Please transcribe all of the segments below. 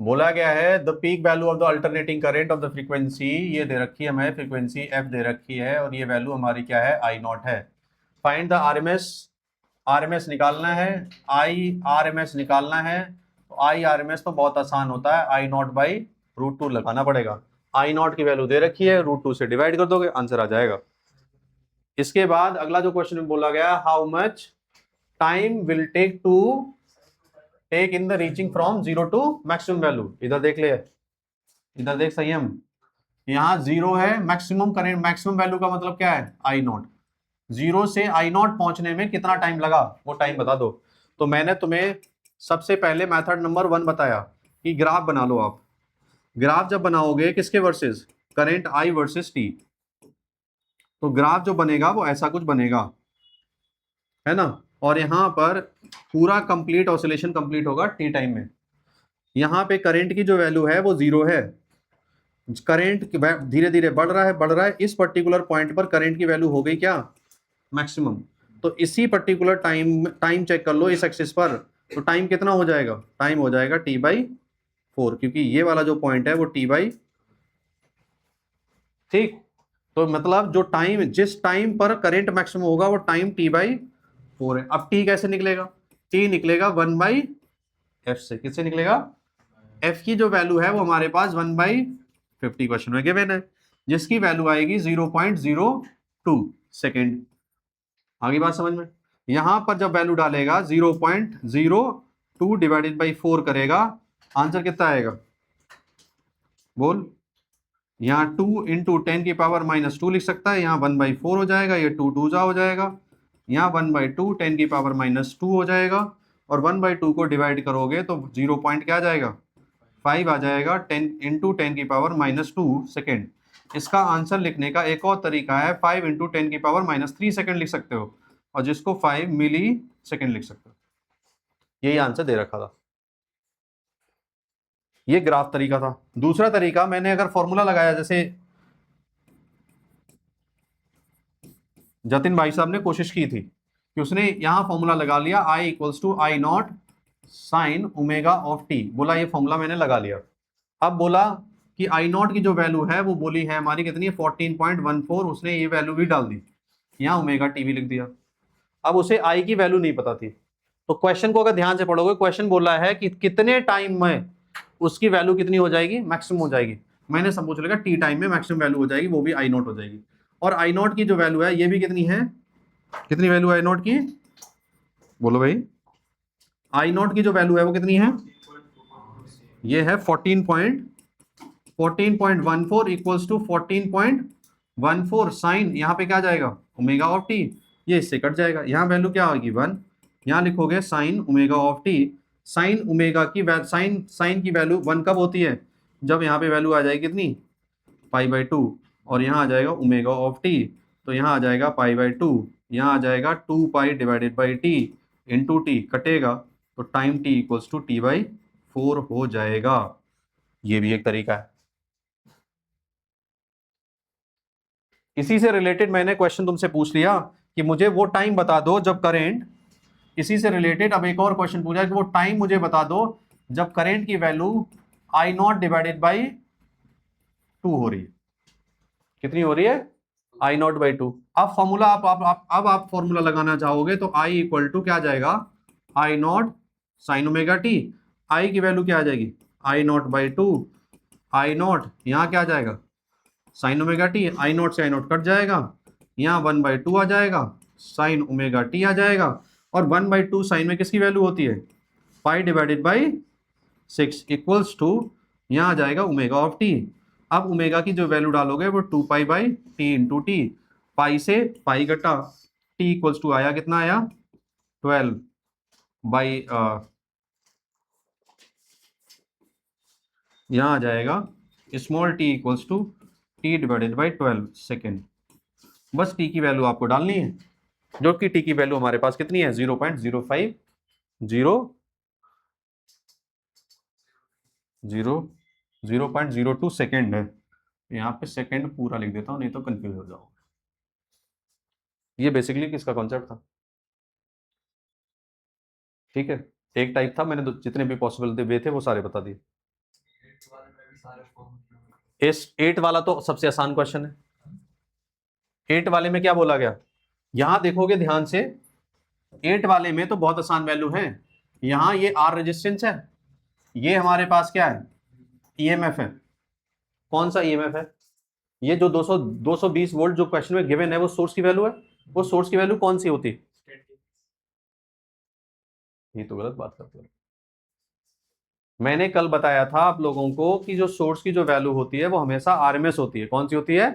बोला गया है the peak value of the alternating current of the frequency, ये दे रखी है हमें, फ्रीक्वेंसी एफ दे रखी है और ये वैल्यू हमारी क्या है, आई नॉट है। फाइंड द आरएमएस, आरएमएस निकालना है, आई आरएमएस निकालना है। तो आई आरएमएस तो बहुत आसान होता है, आई नॉट बाई रूट टू लगाना पड़ेगा। आई नॉट की वैल्यू दे रखी है, रूट टू से डिवाइड कर दोगे, आंसर आ जाएगा। इसके बाद अगला जो क्वेश्चन में बोला गया, how much time will take to take in the reaching from zero to maximum value. इधर देख ले, इधर देख संयम, यहाँ जीरो है, मैक्सिमम करेंट, मैक्सिमम वैल्यू का मतलब क्या है, आई नॉट। जीरो से आई नॉट पहुंचने में कितना टाइम लगा, वो टाइम बता दो। तो मैंने तुम्हें सबसे पहले मेथड नंबर 1 बताया कि ग्राफ बना लो आप। ग्राफ जब बनाओगे किसके वर्सेस, करेंट आई वर्सेस टी, तो ग्राफ जो बनेगा वो ऐसा कुछ बनेगा, है ना। और यहां पर पूरा कंप्लीट ऑसिलेशन कंप्लीट होगा टी टाइम में। यहां पे करंट की जो वैल्यू है वो जीरो है, करंट धीरे धीरे बढ़ रहा है बढ़ रहा है, इस पर्टिकुलर पॉइंट पर करंट की वैल्यू हो गई क्या, मैक्सिमम। तो इसी पर्टिकुलर टाइम, टाइम चेक कर लो इस एक्सिस पर, तो टाइम कितना हो जाएगा, टाइम हो जाएगा टी बाई 4, क्योंकि ये वाला जो पॉइंट है वो टी बाई, ठीक। तो मतलब जो टाइम, जिस टाइम पर करंट मैक्सिमम होगा वो टाइम टी बाई 4 है। अब टी कैसे निकलेगा, टी निकलेगा 1 बाई एफ से। किससे निकलेगा, एफ की जो वैल्यू है वो हमारे पास 1/50 क्वेश्चन में गिवन है, जिसकी वैल्यू आएगी 0.02 सेकेंड। आगे बात समझ में। यहां पर जब वैल्यू डालेगा 0.02 डिवाइडेड बाई 4 करेगा, आंसर कितना आएगा, बोल। यहाँ 2 इंटू 10 की पावर -2 लिख सकता है, यहाँ 1/4 हो जाएगा, ये 2 2 जा हो जाएगा, यहाँ 1/2 10 की पावर -2 हो जाएगा, और 1/2 को डिवाइड करोगे तो 0 पॉइंट क्या आ जाएगा, 5 आ जाएगा, 10 इंटू 10 की पावर -2 सेकेंड। इसका आंसर लिखने का एक और तरीका है, 5 इंटू 10 की पावर -3 सेकेंड लिख सकते हो, और जिसको 5 मिली सेकेंड लिख सकते हो। यही आंसर दे रखा था। ये ग्राफ तरीका था। दूसरा तरीका, मैंने अगर फॉर्मूला लगाया, जैसे जतिन भाई साहब ने कोशिश की थी कि उसने यहां फॉर्मूला लगा लिया, I equals to I not sine omega of t, बोला ये फॉर्मूला मैंने लगा लिया। अब बोला कि आई नॉट की जो वैल्यू है वो बोली है हमारी कितनी है, 14.14, उसने ये वैल्यू भी डाल दी, यहाँ ओमेगा टी भी लिख दिया। अब उसे आई की वैल्यू नहीं पता थी, तो क्वेश्चन को अगर ध्यान से पढ़ोगे, क्वेश्चन बोला है कि कितने टाइम में उसकी वैल्यू कितनी हो जाएगी, मैक्सिमम हो जाएगी। मैंने सब पूछ लिया टी टाइम में मैक्सिमम वैल्यू हो जाएगी, वो भी आई नॉट हो जाएगी। और आई नॉट की जो वैल्यू है ये भी कितनी है, कितनी वैल्यू आई नॉट की, बोलो भाई। आई नॉट की जो वैल्यू है वो कितनी है, ये है 14.14 इक्वल्स टू 14.14 साइन, यहाँ पे क्या जाएगा, ओमेगा ऑफ टी, ये इससे कट जाएगा, यहाँ वैल्यू क्या होगी 1, यहाँ लिखोगे sign omega of T. Sine omega की साइन साइन की वैल्यू 1 कब होती है, जब यहाँ पे वैल्यू आ जाएगी कितनी, π/2, और यहाँ आ जाएगा ओमेगा ऑफ टी, तो यहाँ आ जाएगा π/2, यहाँ आ जाएगा 2 divided by T into T, कटेगा तो time T equals to t/4 हो जाएगा। ये भी एक तरीका है। इसी से रिलेटेड मैंने क्वेश्चन तुमसे पूछ लिया कि मुझे वो टाइम बता दो जब करेंट, इसी से रिलेटेड अब एक और क्वेश्चन पूछा कि वो टाइम मुझे बता दो जब करेंट की value I not divided by 2 हो रही है। कितनी हो रही है, आई नॉट बाई 2। अब फॉर्मूला अब आप फॉर्मूला लगाना चाहोगे तो आई इक्वल टू क्या आ जाएगा, आई नॉट साइन ओमेगा टी, आई की वैल्यू क्या आ जाएगी, आई नॉट बाई 2, आई नॉट यहाँ क्या आ जाएगा, sine omega t, I not से आई नॉट कट जाएगा, यहाँ 1/2 आ जाएगा, साइन ओमेगा टी आ जाएगा, और 1/2 साइन में किसकी वैल्यू होती है, pi divided by 6 equals to, यहाँ आ जाएगा ओमेगा ऑफ टी। अब ओमेगा की जो वैल्यू डालोगे वो 2 π/t इंटू टी, पाई से पाई कटा, टी इक्वल्स टू आया कितना आया 12 बाई, यहाँ आ जाएगा small t equals to t divided by 12 second. बस टी की वैल्यू आपको डालनी है, जो कि टी की वैल्यू हमारे पास कितनी है 0.05 0.02 सेकेंड है। यहाँ पे सेकेंड पूरा लिख देता हूँ, नहीं तो कंफ्यूज हो जाओगे। ये बेसिकली किसका कॉन्सेप्ट था, ठीक है। एक टाइप था, मैंने जितने भी पॉसिबल वे थे वो सारे बता दिए। इस 8 वाला तो सबसे आसान क्वेश्चन है। 8 वाले में क्या बोला गया, यहां देखोगे ध्यान से, 8 वाले में तो बहुत आसान वैल्यू है। यहां ये आर रेजिस्टेंस है, ये हमारे पास क्या है, ईएमएफ है। कौन सा ईएमएफ है, ये जो 220 वोल्ट जो क्वेश्चन में गिवन है वो सोर्स की वैल्यू है। वो सोर्स की वैल्यू कौन सी होती, ये तो गलत बात करते हो। मैंने कल बताया था आप लोगों को कि जो सोर्स की जो वैल्यू होती है वो हमेशा आरएमएस होती है। कौन सी होती है,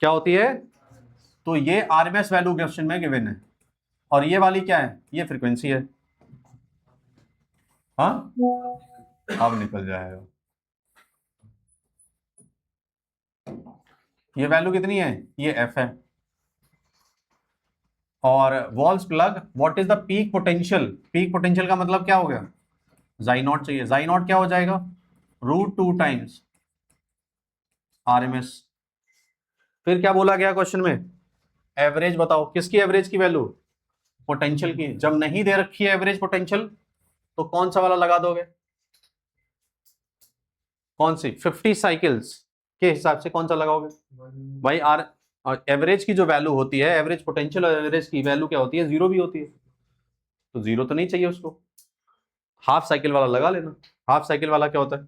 क्या होती है, तो ये आरएमएस वैल्यू क्वेश्चन में गिवन है। और ये वाली क्या है, ये फ्रीक्वेंसी है। हाँ अब निकल जाएगा। ये वैल्यू कितनी है, ये एफ है। और walls plug, what is the peak potential, peak potential का मतलब क्या हो गया, जाई नॉट चाहिए। जाई नॉट क्या हो जाएगा, √2 टाइम्स आरएमएस। फिर क्या बोला गया क्वेश्चन में, एवरेज बताओ, किसकी एवरेज की वैल्यू, पोटेंशियल की। जब नहीं दे रखी है एवरेज पोटेंशियल तो कौन सा वाला लगा दोगे, कौन सी 50 साइकिल्स के हिसाब से कौन सा लगाओगे भाई। आर एवरेज की जो वैल्यू होती है, एवरेज पोटेंशियल और एवरेज की वैल्यू क्या होती है, जीरो भी होती है। तो जीरो तो नहीं चाहिए उसको, हाफ साइकिल वाला लगा लेना। हाफ साइकिल वाला क्या होता है,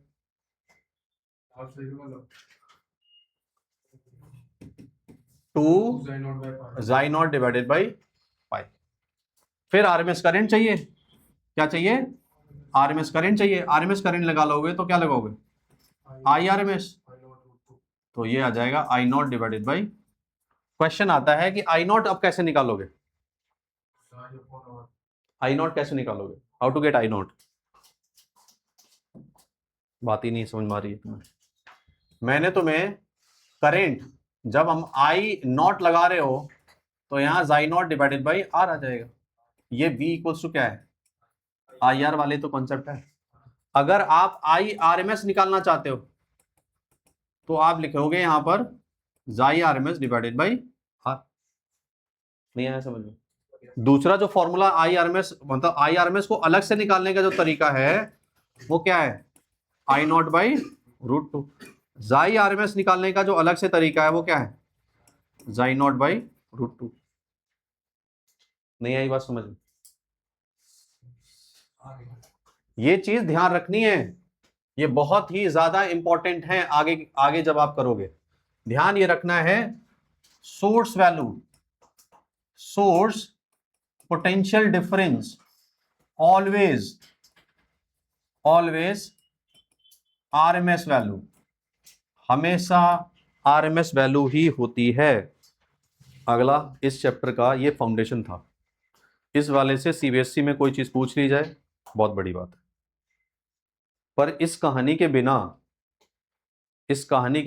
टू जाई नॉट डिवाइडेड बाई पाई। फिर आरएमएस करंट चाहिए, क्या चाहिए, आरएमएस करंट चाहिए। आरएमएस करंट लगा लोगे तो क्या लगाओगे, आई आरएमएस। तो ये आ जाएगा आई नॉट डिवाइडेड बाई, क्वेश्चन आता है कि आई नॉट अब कैसे निकालोगे, आई नॉट कैसे निकालोगे, how to get I naught. बात ही नहीं समझ में आ रही है तुम्हें। मैंने तुम्हें करेंट, जब हम आई नॉट लगा रहे हो तो यहां जाई नॉट डिवाइडेड बाई आर आ जाएगा। ये V इक्वल्स टू क्या है, आई आर वाले तो कॉन्सेप्ट है। अगर आप आई आरएमएस निकालना चाहते हो तो आप लिखोगे यहां पर जाई आरएमएस डिवाइडेड बाई आर। नहीं आया समझ में। दूसरा जो फॉर्मूला आई आरएमएस, मतलब आई आरएमएस को अलग से निकालने का जो तरीका है वो क्या है, आई नॉट बाई √2। जाई आरएमएस निकालने का जो अलग से तरीका है वो क्या है, जाई नॉट बाई √2। नहीं आई बात समझ में, ये चीज ध्यान रखनी है, ये बहुत ही ज्यादा इंपॉर्टेंट है। आगे आगे जब आप करोगे ध्यान ये रखना है, source value, source potential difference always always RMS value, हमेशा आरएमएस वैल्यू ही होती है। अगला इस चैप्टर का ये फाउंडेशन था। इस वाले से सीबीएसई में कोई चीज पूछ ली जाए बहुत बड़ी बात है, पर इस कहानी के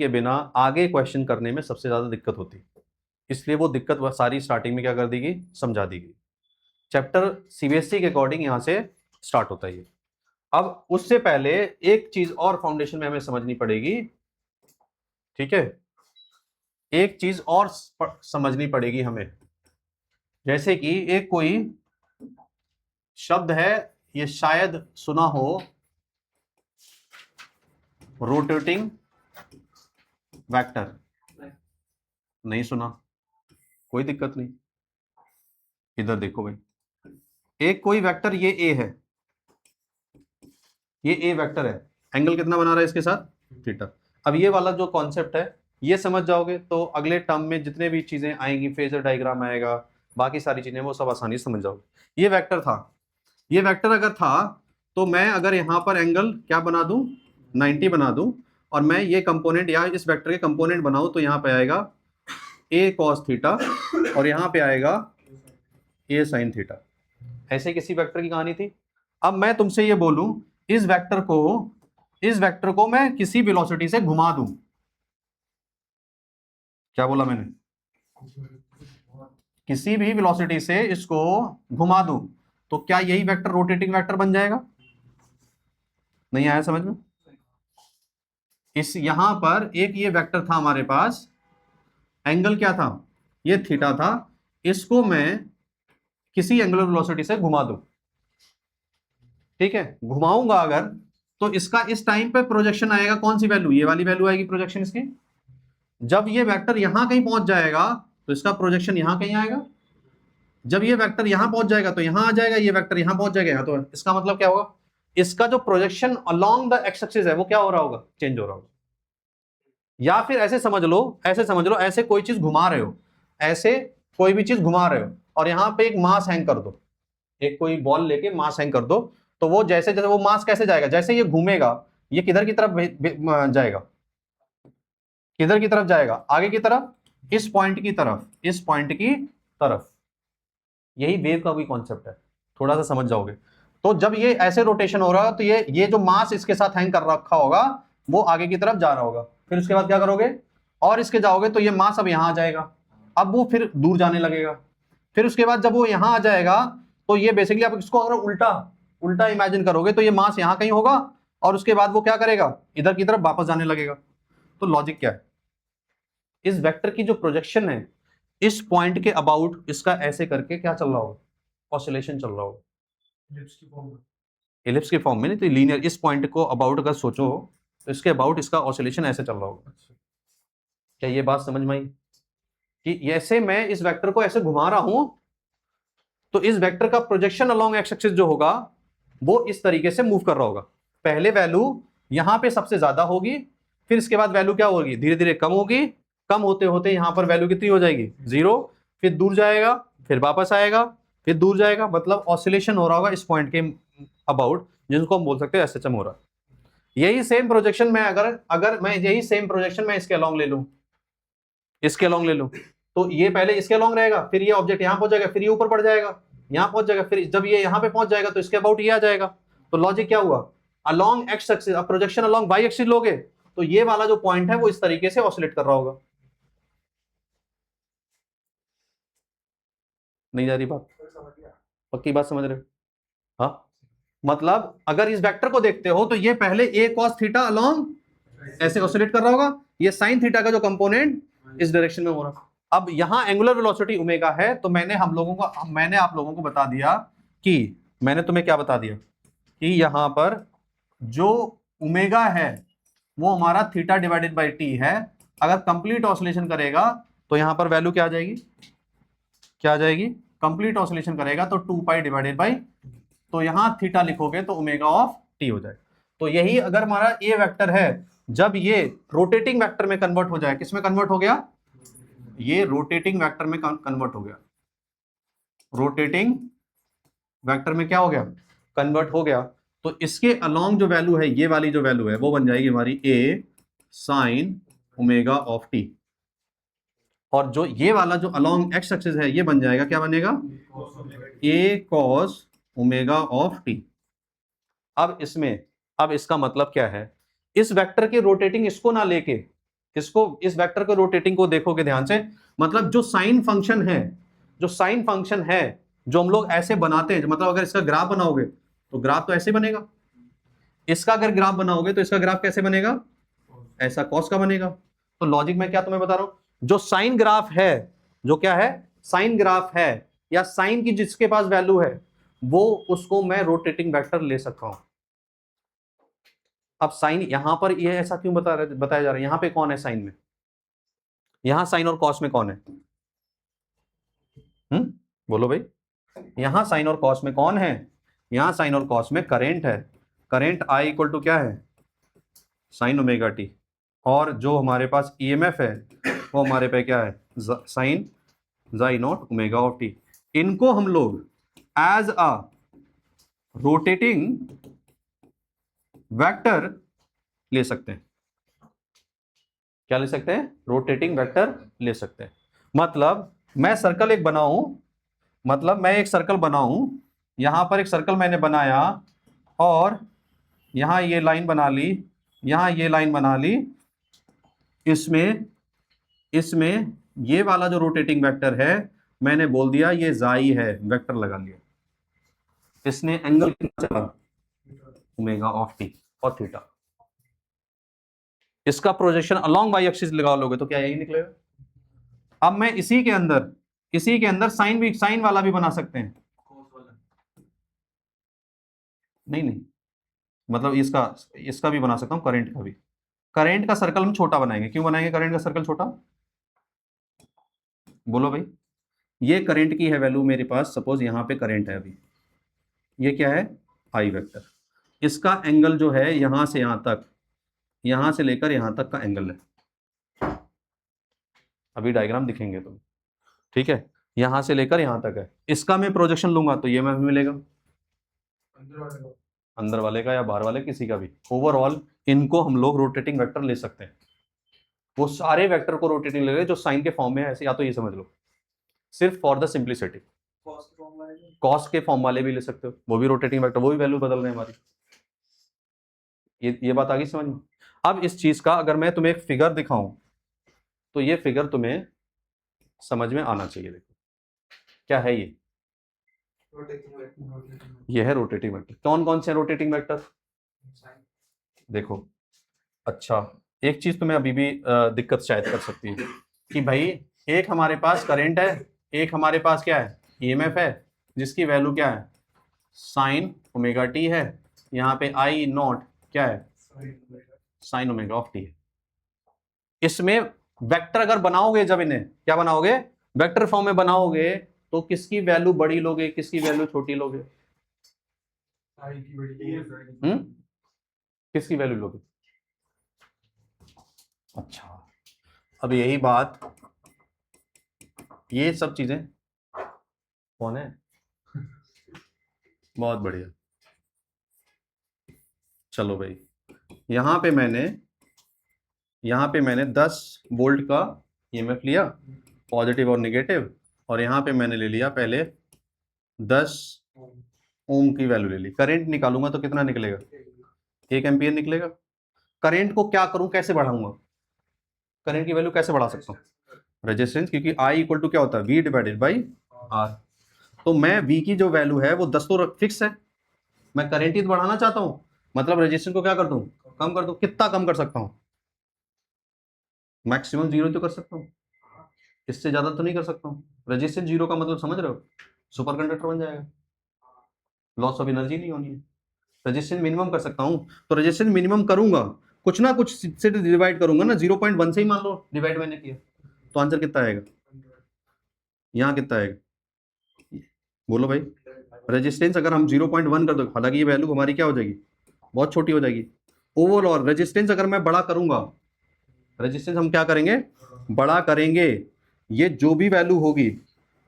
बिना आगे क्वेश्चन करने में सबसे ज्यादा दिक्कत होती, इसलिए वो दिक्कत सारी स्टार्टिंग में क्या कर दी गई, समझा दी गई। चैप्टर सीबीएसई के अकॉर्डिंग यहां से स्टार्ट होता है। अब उससे पहले एक चीज और फाउंडेशन में हमें समझनी पड़ेगी, ठीक है, एक चीज और समझनी पड़ेगी हमें। जैसे कि एक कोई शब्द है, ये शायद सुना हो, रोटेटिंग वेक्टर। नहीं सुना, कोई दिक्कत नहीं। इधर देखो भाई, एक कोई वेक्टर ये ए है, ये ए वेक्टर है, एंगल कितना बना रहा है इसके साथ, थीटा। अब ये वाला जो कॉन्सेप्ट है ये समझ जाओगे तो अगले टर्म में जितने भी चीजें आएंगी, फेजर डायग्राम आएगा, बाकी सारी चीजें वो सब आसानी से समझ जाओगे। ये वेक्टर था, ये वेक्टर अगर था तो मैं अगर यहां पर एंगल क्या बना दूं, 90 बना दूं, और मैं ये कंपोनेंट या इस वेक्टर के कंपोनेंट बनाऊं तो यहां पे आएगा a cos थीटा और यहां पे आएगा a sin थीटा। ऐसे किसी वेक्टर की कहानी थी। अब मैं तुमसे ये बोलूं, इस वेक्टर को मैं किसी वेलोसिटी से घुमा दूं, क्या बोला मैंने, किसी भी वेलोसिटी से इसको घुमा दूं तो क्या यही वेक्टर रोटेटिंग वेक्टर बन जाएगा। नहीं आया समझ में। इस यहां पर एक ये वेक्टर था हमारे पास, एंगल क्या था, ये थीटा था, इसको मैं किसी एंगुलर वेलोसिटी से घुमा दूं, ठीक है, घुमाऊंगा अगर तो इसका इस टाइम पे प्रोजेक्शन आएगा, कौन सी वैल्यू, ये वाली वैल्यू आएगी प्रोजेक्शन इसकी। जब ये वेक्टर यहां कहीं पहुंच जाएगा तो इसका प्रोजेक्शन यहां कहीं आएगा। जब ये वेक्टर यहां पहुंच जाएगा तो यहां आ जाएगा, ये वेक्टर यहां पहुंच जाएगा यहां, तो इसका मतलब क्या होगा, इसका जो projection along the x axis है वो क्या हो रहा होगा, चेंज हो रहा होगा। या फिर ऐसे समझ लो, ऐसे समझ लो, ऐसे कोई चीज घुमा रहे हो, ऐसे कोई भी चीज घुमा रहे हो और यहां पे एक मास हैंग कर दो, एक कोई बॉल लेके मास हैंग कर दो, तो वो जैसे जैसे वो मास कैसे जाएगा, जैसे ये घूमेगा ये किधर की तरफ जाएगा, किधर की तरफ जाएगा, आगे की तरफ, इस पॉइंट की तरफ, इस पॉइंट की तरफ। यही वेव का भी कॉन्सेप्ट है, थोड़ा सा समझ जाओगे। तो जब ये ऐसे रोटेशन हो रहा तो ये जो मास इसके साथ हैंग कर रखा होगा वो आगे की तरफ जा रहा होगा, फिर उसके बाद क्या करोगे, और इसके जाओगे तो ये मास अब यहां आ जाएगा, अब वो फिर दूर जाने लगेगा, फिर उसके बाद जब वो यहां आ जाएगा तो ये बेसिकली आप इसको अगर उल्टा उल्टा इमेजिन करोगे तो ये मास यहां कहीं होगा और उसके बाद वो क्या करेगा, इधर की तरफ वापस जाने लगेगा। तो लॉजिक क्या है, इस वेक्टर की जो प्रोजेक्शन है इस पॉइंट के अबाउट इसका ऐसे करके क्या चल रहा होगा, ऑसिलेशन चल रहा होगा, इलिप्स के फॉर्म में नहीं तो लीनियर, इस पॉइंट को अबाउट अगर सोचो तो इसके अबाउट इसका ऑसिलेशन ऐसे चल रहा होगा। क्या ये बात समझ में आई कि ऐसे मैं इस वेक्टर को ऐसे घुमा रहा हूं तो इस वेक्टर का प्रोजेक्शन अलोंग एक्स एक्सिस जो होगा वो इस तरीके से मूव कर रहा होगा, पहले वैल्यू यहां पे सबसे ज्यादा होगी, फिर इसके बाद वैल्यू क्या होगी, धीरे धीरे कम होगी, कम होते होते यहां पर वैल्यू कितनी हो जाएगी, 0, फिर दूर जाएगा, फिर वापस आएगा, फिर दूर जाएगा, मतलब ऑसिलेशन हो रहा होगा इस पॉइंट के अबाउट, जिसको हम बोल सकते हैं एसएचएम हो रहा है। यही सेम प्रोजेक्शन मैं अगर मैं यही सेम प्रोजेक्शन मैं इसके अलोंग ले लूं, इसके अलोंग ले लूं, तो ये पहले इसके अलोंग रहेगा, फिर ये ऑब्जेक्ट यहां पहुंच जाएगा, फिर ये ऊपर बढ़ जाएगा, यहां पहुंच जाएगा, फिर जब ये यहां पे पहुंच जाएगा तो इसके अबाउट ये आ जाएगा। तो लॉजिक क्या हुआ, अलोंग एक्स एक्सिस, अब प्रोजेक्शन अलोंग वाई एक्सिस लोगे तो ये वाला जो पॉइंट है वो इस तरीके से ऑसिलेट कर रहा होगा। नहीं जा रही बात, पक्की बात समझ रहे हो, हाँ। मतलब अगर इस वेक्टर को देखते हो तो ये पहले a cos थीटा अलोंग ऐसे ऑसिलेट कर रहा होगा, ये sin थीटा का जो कंपोनेंट इस डायरेक्शन में हो रहा। अब यहां एंगुलर वेलोसिटी ओमेगा है, तो मैंने आप लोगों को बता दिया कि मैंने तुम्हें क्या बता दिया कि यहां पर जो ओमेगा है वो हमारा थीटा डिवाइडेड बाई टी है। अगर कंप्लीट ऑसिलेशन करेगा तो यहां पर वैल्यू क्या आ जाएगी, क्या आ जाएगी, कंप्लीट ऑसिलेशन करेगा तो 2 पाई डिवाइडेड बाई, तो यहां थीटा लिखोगे तो ओमेगा ऑफ टी हो जाएगा। तो यही अगर हमारा ए वेक्टर है, जब ये रोटेटिंग वेक्टर में कन्वर्ट हो जाए, किस में कन्वर्ट हो गया, ये रोटेटिंग वेक्टर में कन्वर्ट हो गया, रोटेटिंग वेक्टर में क्या हो गया, कन्वर्ट हो गया, तो इसके अलोंग जो वैल्यू है, ये वाली जो वैल्यू है वो बन जाएगी हमारी ए साइन ओमेगा ऑफ टी, और जो ये वाला जो अलोंग एक्स एक्सिस है ये बन जाएगा, क्या बनेगा, ए कॉस ओमेगा ऑफ टी। अब इसमें, अब इसका मतलब क्या है, इस वेक्टर के रोटेटिंग इसको ना लेके, इसको, इस वेक्टर के रोटेटिंग को देखोगे ध्यान से, मतलब जो साइन फंक्शन है, जो साइन फंक्शन है जो हम लोग ऐसे बनाते हैं, मतलब अगर इसका ग्राफ बनाओगे तो ग्राफ तो ऐसे बनेगा, इसका अगर ग्राफ बनाओगे तो इसका ग्राफ कैसे बनेगा, ऐसा कॉस का बनेगा। तो लॉजिक में क्या तुम्हें बता रहा हूं, जो साइन ग्राफ है, जो क्या है, साइन ग्राफ है, या साइन की जिसके पास वैल्यू है वो, उसको मैं रोटेटिंग वेक्टर ले सकता हूं। अब साइन यहां पर ये ऐसा क्यों बताया जा रहा है, यहां पे कौन है साइन में, यहां साइन और कॉस में कौन है, बोलो भाई, यहां साइन और कॉस में कौन है, यहां साइन और कॉस में करेंट है, करेंट आई इक्वल टू क्या है, साइन ओमेगा टी, और जो हमारे पास ईएमएफ है वो हमारे पे क्या है, साइन जाई नॉट ओमेगा ऑफ टी। इनको हम लोग एज अ रोटेटिंग वेक्टर ले सकते हैं, क्या ले सकते हैं, रोटेटिंग वेक्टर ले सकते हैं। मतलब मैं सर्कल एक बनाऊं, मतलब मैं एक सर्कल बनाऊं, यहां पर एक सर्कल मैंने बनाया और यहां ये लाइन बना ली, यहां ये लाइन बना ली, इसमें इसमें ये वाला जो रोटेटिंग वेक्टर है मैंने बोल दिया ये जाई है, वेक्टर लगा लिया, इसने एंगल कितना चला, ओमेगा ऑफ टी और थीटा, इसका प्रोजेक्शन अलोंग वाई एक्सिस लगा लोगे तो क्या यही निकलेगा। अब मैं इसी के अंदर साइन भी, साइन वाला भी बना सकते हैं, नहीं नहीं, मतलब इसका भी बना सकता हूँ, करंट का भी। करंट का सर्कल हम छोटा बनाएंगे। क्यों बनाएंगे करंट का सर्कल छोटा? बोलो भाई। ये करंट की है वैल्यू मेरे पास, सपोज यहाँ पे करंट है अभी, ये क्या है? आई वेक्टर। इसका एंगल जो है यहां से यहां तक, यहां से लेकर यहां तक का एंगल है। अभी डायग्राम दिखेंगे तो, ठीक है। यहां से लेकर यहां तक है, इसका मैं प्रोजेक्शन लूंगा तो ये मैं मिलेगा अंदर वाले का या बाहर वाले, किसी का भी। ओवरऑल इनको हम लोग रोटेटिंग वेक्टर ले सकते हैं। वो सारे वेक्टर को रोटेटिंग ले रहे जो साइन के फॉर्म में है, ऐसे या तो ये समझ लो, सिर्फ फॉर द सिंप्लिसिटी। कॉस के फॉर्म वाले भी ले सकते हो, वो भी रोटेटिंग वेक्टर, वो भी वैल्यू बदल रहे हैं हमारी। ये बात आ गई समझ में? अब इस चीज का अगर मैं तुम्हें एक फिगर दिखाऊं तो ये फिगर तुम्हें समझ में आना चाहिए। देखो क्या है ये है रोटेटिंग वेक्टर। कौन कौन से रोटेटिंग वेक्टर? देखो, अच्छा एक चीज तुम्हें अभी भी दिक्कत शायद कर सकती है कि भाई एक हमारे पास करंट है, एक हमारे पास क्या है? ईएमएफ है, जिसकी वैल्यू क्या है? साइन ओमेगा टी है। यहाँ पे आई नॉट क्या है? साइन ओमेगा ऑफ टी है। इसमें वेक्टर अगर बनाओगे, जब इन्हें क्या बनाओगे? वेक्टर फॉर्म में बनाओगे तो किसकी वैल्यू बड़ी लोगे, किसकी वैल्यू छोटी लोगे? किसकी वैल्यू लोगे? अच्छा, अब यही बात, ये सब चीजें कौन है? बहुत बढ़िया। चलो भाई, यहां पे मैंने 10 वोल्ट का ईएमएफ लिया, पॉजिटिव और नेगेटिव, और यहां पे मैंने ले लिया पहले 10 ओम की वैल्यू ले ली। करंट निकालूंगा तो कितना निकलेगा? 1 एम्पियर निकलेगा। करंट को क्या करूं, कैसे बढ़ाऊंगा? करंट की वैल्यू कैसे बढ़ा सकता हूँ? रेजिस्टेंस, क्योंकि आई इक्वल टू क्या होता है? V divided by R. तो मैं वी की जो वैल्यू है वो 10 तो फिक्स है, मैं करंट ही तो बढ़ाना चाहता हूं, मतलब रेजिस्टेंस को क्या कर दूं? कम कर दूं। कितना कम कर सकता हूं? मैक्सिमम 0 तो कर सकता हूं, इससे ज्यादा तो नहीं कर सकता हूं। रेजिस्टेंस 0 का मतलब समझ रहे हो? सुपर कंडक्टर बन जाएगा, लॉस ऑफ एनर्जी नहीं होनी है। रेजिस्टेंस मिनिमम कर सकता हूं, तो रेजिस्टेंस मिनिमम करूंगा, कुछ ना कुछ से डिवाइड करूंगा ना। 0.1 से ही मान लो डिवाइड मैंने किया, तो आंसर कितना आएगा? यहाँ कितना आएगा? बोलो भाई। रेजिस्टेंस अगर हम 0.1 कर दो, हालांकि ये वैल्यू हमारी क्या हो जाएगी? बहुत छोटी हो जाएगी। ओवरऑल रेजिस्टेंस अगर मैं बड़ा करूंगा, रेजिस्टेंस हम क्या करेंगे? बड़ा करेंगे। ये जो भी वैल्यू होगी,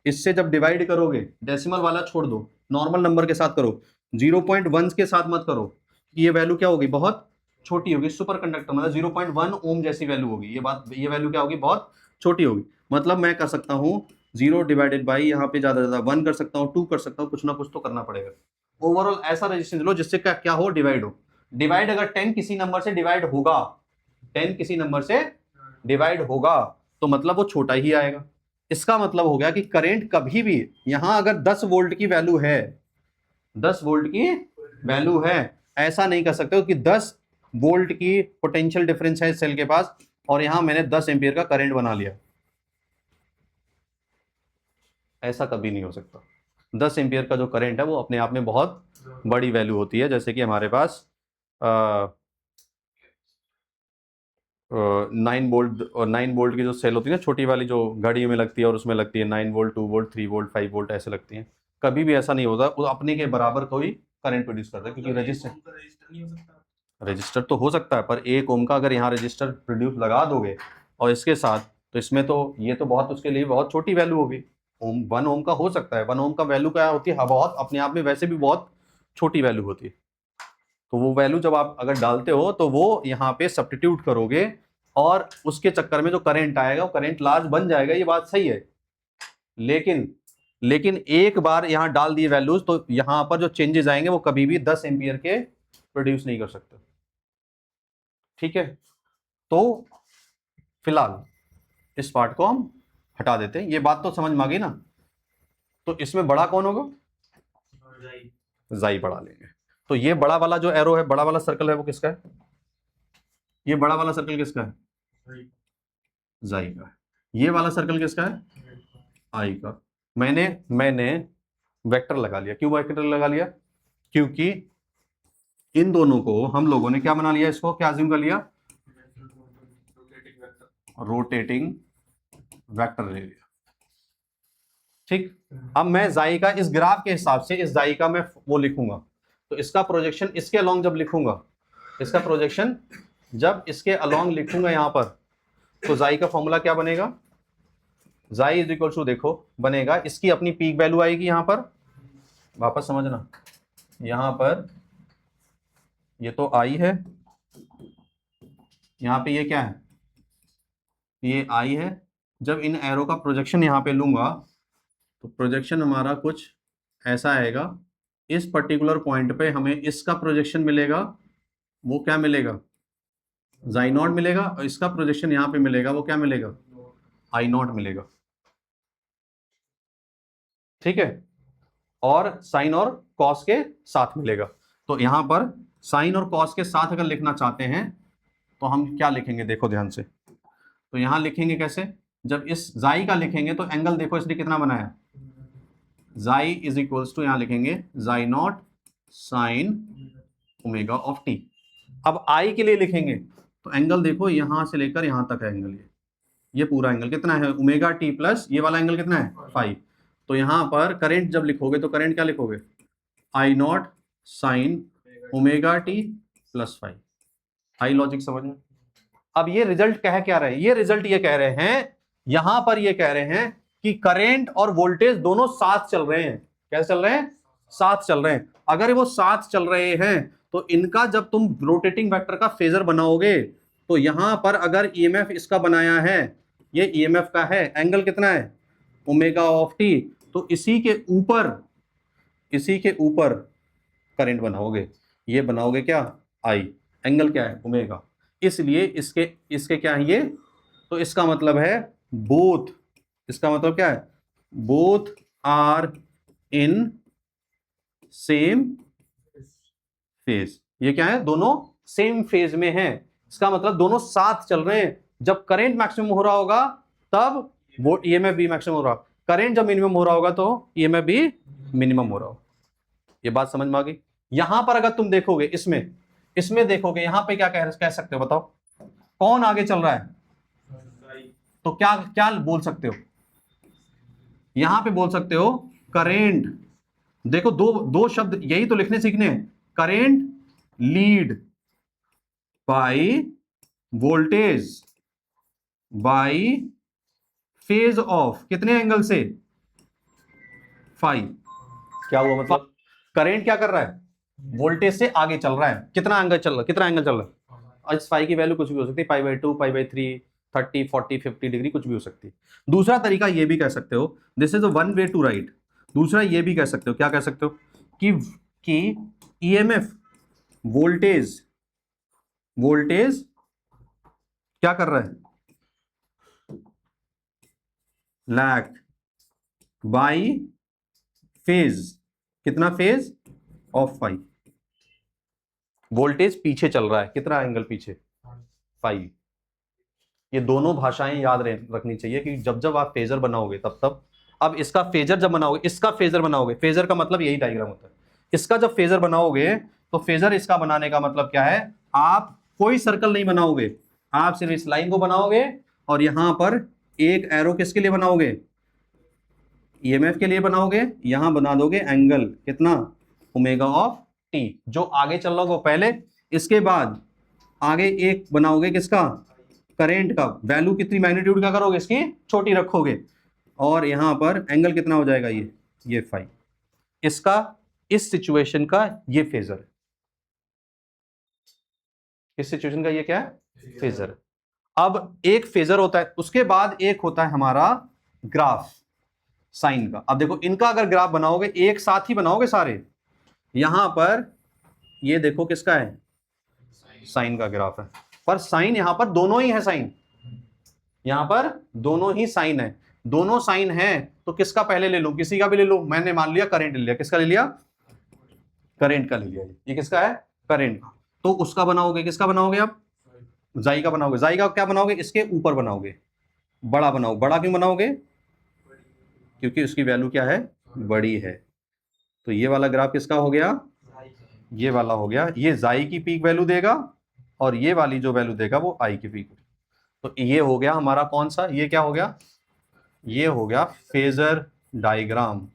इससे जब डिवाइड करोगे, डेसिमल वाला छोड़ दो, नॉर्मल नंबर के साथ करो, 0.1 के साथ मत करो, ये वैल्यू क्या होगी? बहुत छोटी होगी। सुपर कंडक्टर मतलब 0.1 ओम जैसी वैल्यू होगी। ये वैल्यू क्या होगी? बहुत छोटी होगी। मतलब मैं कर सकता हूँ 0 डिवाइडेड बाई, यहाँ पे ज्यादा ज्यादा 1 कर सकता हूँ, 2 कर सकता हूँ, कुछ ना कुछ तो करना पड़ेगा। ओवरऑल ऐसा रेजिस्टेंस लो जिससे क्या हो? डिवाइड हो। डिवाइड अगर 10 किसी नंबर से डिवाइड होगा, 10 किसी नंबर से डिवाइड होगा, तो मतलब वो छोटा ही आएगा। इसका मतलब हो गया कि करंट कभी भी, यहां अगर 10 वोल्ट की वैल्यू है, 10 वोल्ट की वैल्यू है, ऐसा नहीं कर सकते हो कि 10 वोल्ट की पोटेंशियल डिफरेंस है सेल के पास और यहां मैंने 10 एम्पियर का करंट बना लिया। ऐसा कभी नहीं हो सकता। 10 एम्पियर का जो करंट है वो अपने आप में बहुत बड़ी वैल्यू होती है। जैसे कि हमारे पास 9 वोल्ट की जो सेल होती है ना, छोटी वाली जो घड़ी में लगती है, और उसमें लगती है 9 वोल्ट, 2 वोल्ट, 3 वोल्ट, 5 वोल्ट, ऐसे लगती हैं। कभी भी ऐसा नहीं होता वो अपने के बराबर कोई करंट प्रोड्यूस करता है, क्योंकि रजिस्टर तो हो सकता है, पर 1 ओम का अगर यहाँ रजिस्टर प्रोड्यूस लगा दोगे और इसके साथ, तो इसमें तो ये तो बहुत, उसके लिए बहुत छोटी वैल्यू होगी। 1 ओम का हो सकता है, 1 ओम का वैल्यू क्या होती है? बहुत अपने आप में वैसे भी बहुत छोटी वैल्यू होती है। तो वो वैल्यू जब आप अगर डालते हो तो वो यहाँ पे सब्स्टिट्यूट करोगे, और उसके चक्कर में जो करंट आएगा वो करंट लार्ज बन जाएगा। ये बात सही है, लेकिन एक बार यहां डाल दिए वैल्यूज, तो यहां पर जो चेंजेस आएंगे वो कभी भी 10 एम्पियर के प्रोड्यूस नहीं कर सकते। ठीक है, तो फिलहाल इस पार्ट को हम हटा देते हैं। ये बात तो समझ में आ गई ना? तो इसमें बड़ा कौन होगा? जाई बड़ा लेंगे। तो ये बड़ा वाला जो एरो है, बड़ा वाला सर्कल है, वो किसका है? ये बड़ा वाला सर्कल किसका है? जाई का। ये वाला सर्कल किसका है? आई का। मैंने वेक्टर लगा लिया। क्यों वेक्टर लगा लिया? क्योंकि इन दोनों को हम लोगों ने क्या बना लिया, इसको क्या अज्यूम कर लिया, रोटेटिंग वेक्टर ले लिया। ठीक, अब मैं जाई का इस ग्राफ के हिसाब से इस जाई का मैं वो लिखूंगा, तो इसका प्रोजेक्शन इसके अलोंग जब लिखूंगा, इसका प्रोजेक्शन जब इसके अलोंग लिखूंगा यहां पर, तो जाई का फॉर्मूला क्या बनेगा, जाई इज इक्वल टू देखो बनेगा, इसकी अपनी पीक वैल्यू आएगी यहां पर, वापस समझना, यहां पर ये तो आई है, यहां पे ये क्या है, ये आई है। जब इन एरो का प्रोजेक्शन यहां पे लूंगा तो प्रोजेक्शन हमारा कुछ ऐसा आएगा, इस पर्टिकुलर पॉइंट पे हमें इसका प्रोजेक्शन मिलेगा, वो क्या मिलेगा, जाई नॉट मिलेगा, और इसका प्रोजेक्शन यहां पे मिलेगा, वो क्या मिलेगा, आई नॉट मिलेगा। ठीक है, और साइन और कॉस के साथ मिलेगा। तो यहां पर साइन और कॉस के साथ अगर लिखना चाहते हैं तो हम क्या लिखेंगे, देखो ध्यान से, तो यहां लिखेंगे कैसे, जब इस जाई का लिखेंगे तो एंगल देखो इसने कितना बनाया, जाई इज इक्वल्स टू, यहां लिखेंगे जाई not sine omega of t. अब आई के लिए लिखेंगे तो एंगल देखो यहां से लेकर यहां तक है एंगल, ये पूरा एंगल कितना है, ओमेगा टी प्लस ये वाला एंगल कितना है, फाइव। तो यहां पर करंट जब लिखोगे तो करंट क्या लिखोगे, I not sine omega T plus five. आई लॉजिक समझ में। अब ये रिजल्ट कह क्या रहे हैं, ये रिजल्ट ये कह रहे हैं, यहां पर ये कह रहे हैं कि करंट और वोल्टेज दोनों साथ चल रहे हैं। कैसे चल रहे हैं, साथ चल रहे हैं। अगर वो साथ चल रहे हैं तो इनका जब तुम रोटेटिंग वेक्टर का फेजर बनाओगे तो यहां पर अगर ईएमएफ इसका बनाया है, ये ईएमएफ का है, एंगल कितना है, ओमेगा ऑफ टी, तो इसी के ऊपर करंट बनाओगे, ये बनाओगे क्या, आई, एंगल क्या है, ओमेगा, इसलिए इसके क्या है ये, तो इसका मतलब है बोथ, इसका मतलब क्या है, both are in same phase. ये क्या है, दोनों सेम फेज में हैं, इसका मतलब दोनों साथ चल रहे हैं। जब करंट मैक्सिमम हो रहा होगा तब वो ईएमएफ भी मैक्सिमम हो रहा, करंट जब मिनिमम हो रहा होगा तो ईएमएफ भी मिनिमम हो रहा होगा। ये बात समझ में आ गई। यहां पर अगर तुम देखोगे, इसमें देखोगे, यहां पे क्या कह सकते हो, बताओ कौन आगे चल रहा है, तो क्या क्या बोल सकते हो, यहां पे बोल सकते हो करेंट। देखो दो शब्द यही तो लिखने सीखने हैं, current lead by voltage bye phase of कितने एंगल से, फाइव। क्या हुआ, मतलब करेंट क्या कर रहा है, वोल्टेज से आगे चल रहा है, कितना एंगल चल रहा है, और इस फाई की वैल्यू कुछ भी हो सकती है, पाई बाई 2, पाई बाई 3, 30, 40, 50 डिग्री कुछ भी हो सकती है। दूसरा तरीका ये भी कह सकते हो, this is one way to write. दूसरा ये भी कह सकते हो, क्या कह सकते हो, कि ईएमएफ वोल्टेज क्या कर रहा है, लैग बाई फेज, कितना फेज ऑफ फाइव, वोल्टेज पीछे चल रहा है, कितना एंगल पीछे, 5। ये दोनों भाषाएं याद रखनी चाहिए कि जब आप फेजर बनाओगे तब अब इसका फेजर जब बनाओगे, इसका फेजर बनाओगे, फेजर का मतलब यही डायग्राम होता है, इसका जब फेजर बनाओगे तो फेजर इसका बनाने का मतलब क्या है, आप कोई सर्कल नहीं बनाओगे, आप सिर्फ इस लाइन को बनाओगे और यहां पर एक एरो किसके लिए बनाओगे, ईएमएफ के लिए बनाओगे, यहां बना दोगे एंगल कितना, ओमेगा ऑफ टी, जो आगे चल रहा होगा पहले, इसके बाद आगे एक बनाओगे किसका, करंट का, वैल्यू कितनी मैग्नीट्यूड का करोगे, इसकी छोटी रखोगे, और यहां पर एंगल कितना हो जाएगा, ये 5। इसका इस सिचुएशन का ये फेजर है, इस सिचुएशन का ये क्या है, फेजर है। अब एक फेजर होता है, उसके बाद एक होता है हमारा ग्राफ साइन का। अब देखो इनका अगर ग्राफ बनाओगे, एक साथ ही बनाओगे सारे, यहां पर ये देखो किसका है, साइन का ग्राफ है, पर साइन यहां पर दोनों ही है, साइन यहां पर दोनों ही साइन है, दोनों साइन है, तो किसका पहले ले लूं, किसी का भी ले लूं, मैंने मान लिया करंट ले लिया, किसका ले लिया, करंट का ले लिया, ये किसका है, करंट का, तो उसका बनाओगे, किसका बनाओगे आप, जाई का बनाओगे, जाई का क्या बनाओगे, इसके ऊपर बनाओगे, बड़ा बनाओ, बड़ा क्यों बनाओगे, क्योंकि उसकी वैल्यू क्या है, बड़ी है। तो ये वाला ग्राफ किसका हो गया, ये वाला हो गया, ये जाई की पीक वैल्यू देगा और ये वाली जो वैल्यू देगा वो आई की पीक। तो ये हो गया हमारा कौन सा, ये क्या हो गया, ये हो गया फेजर डायग्राम,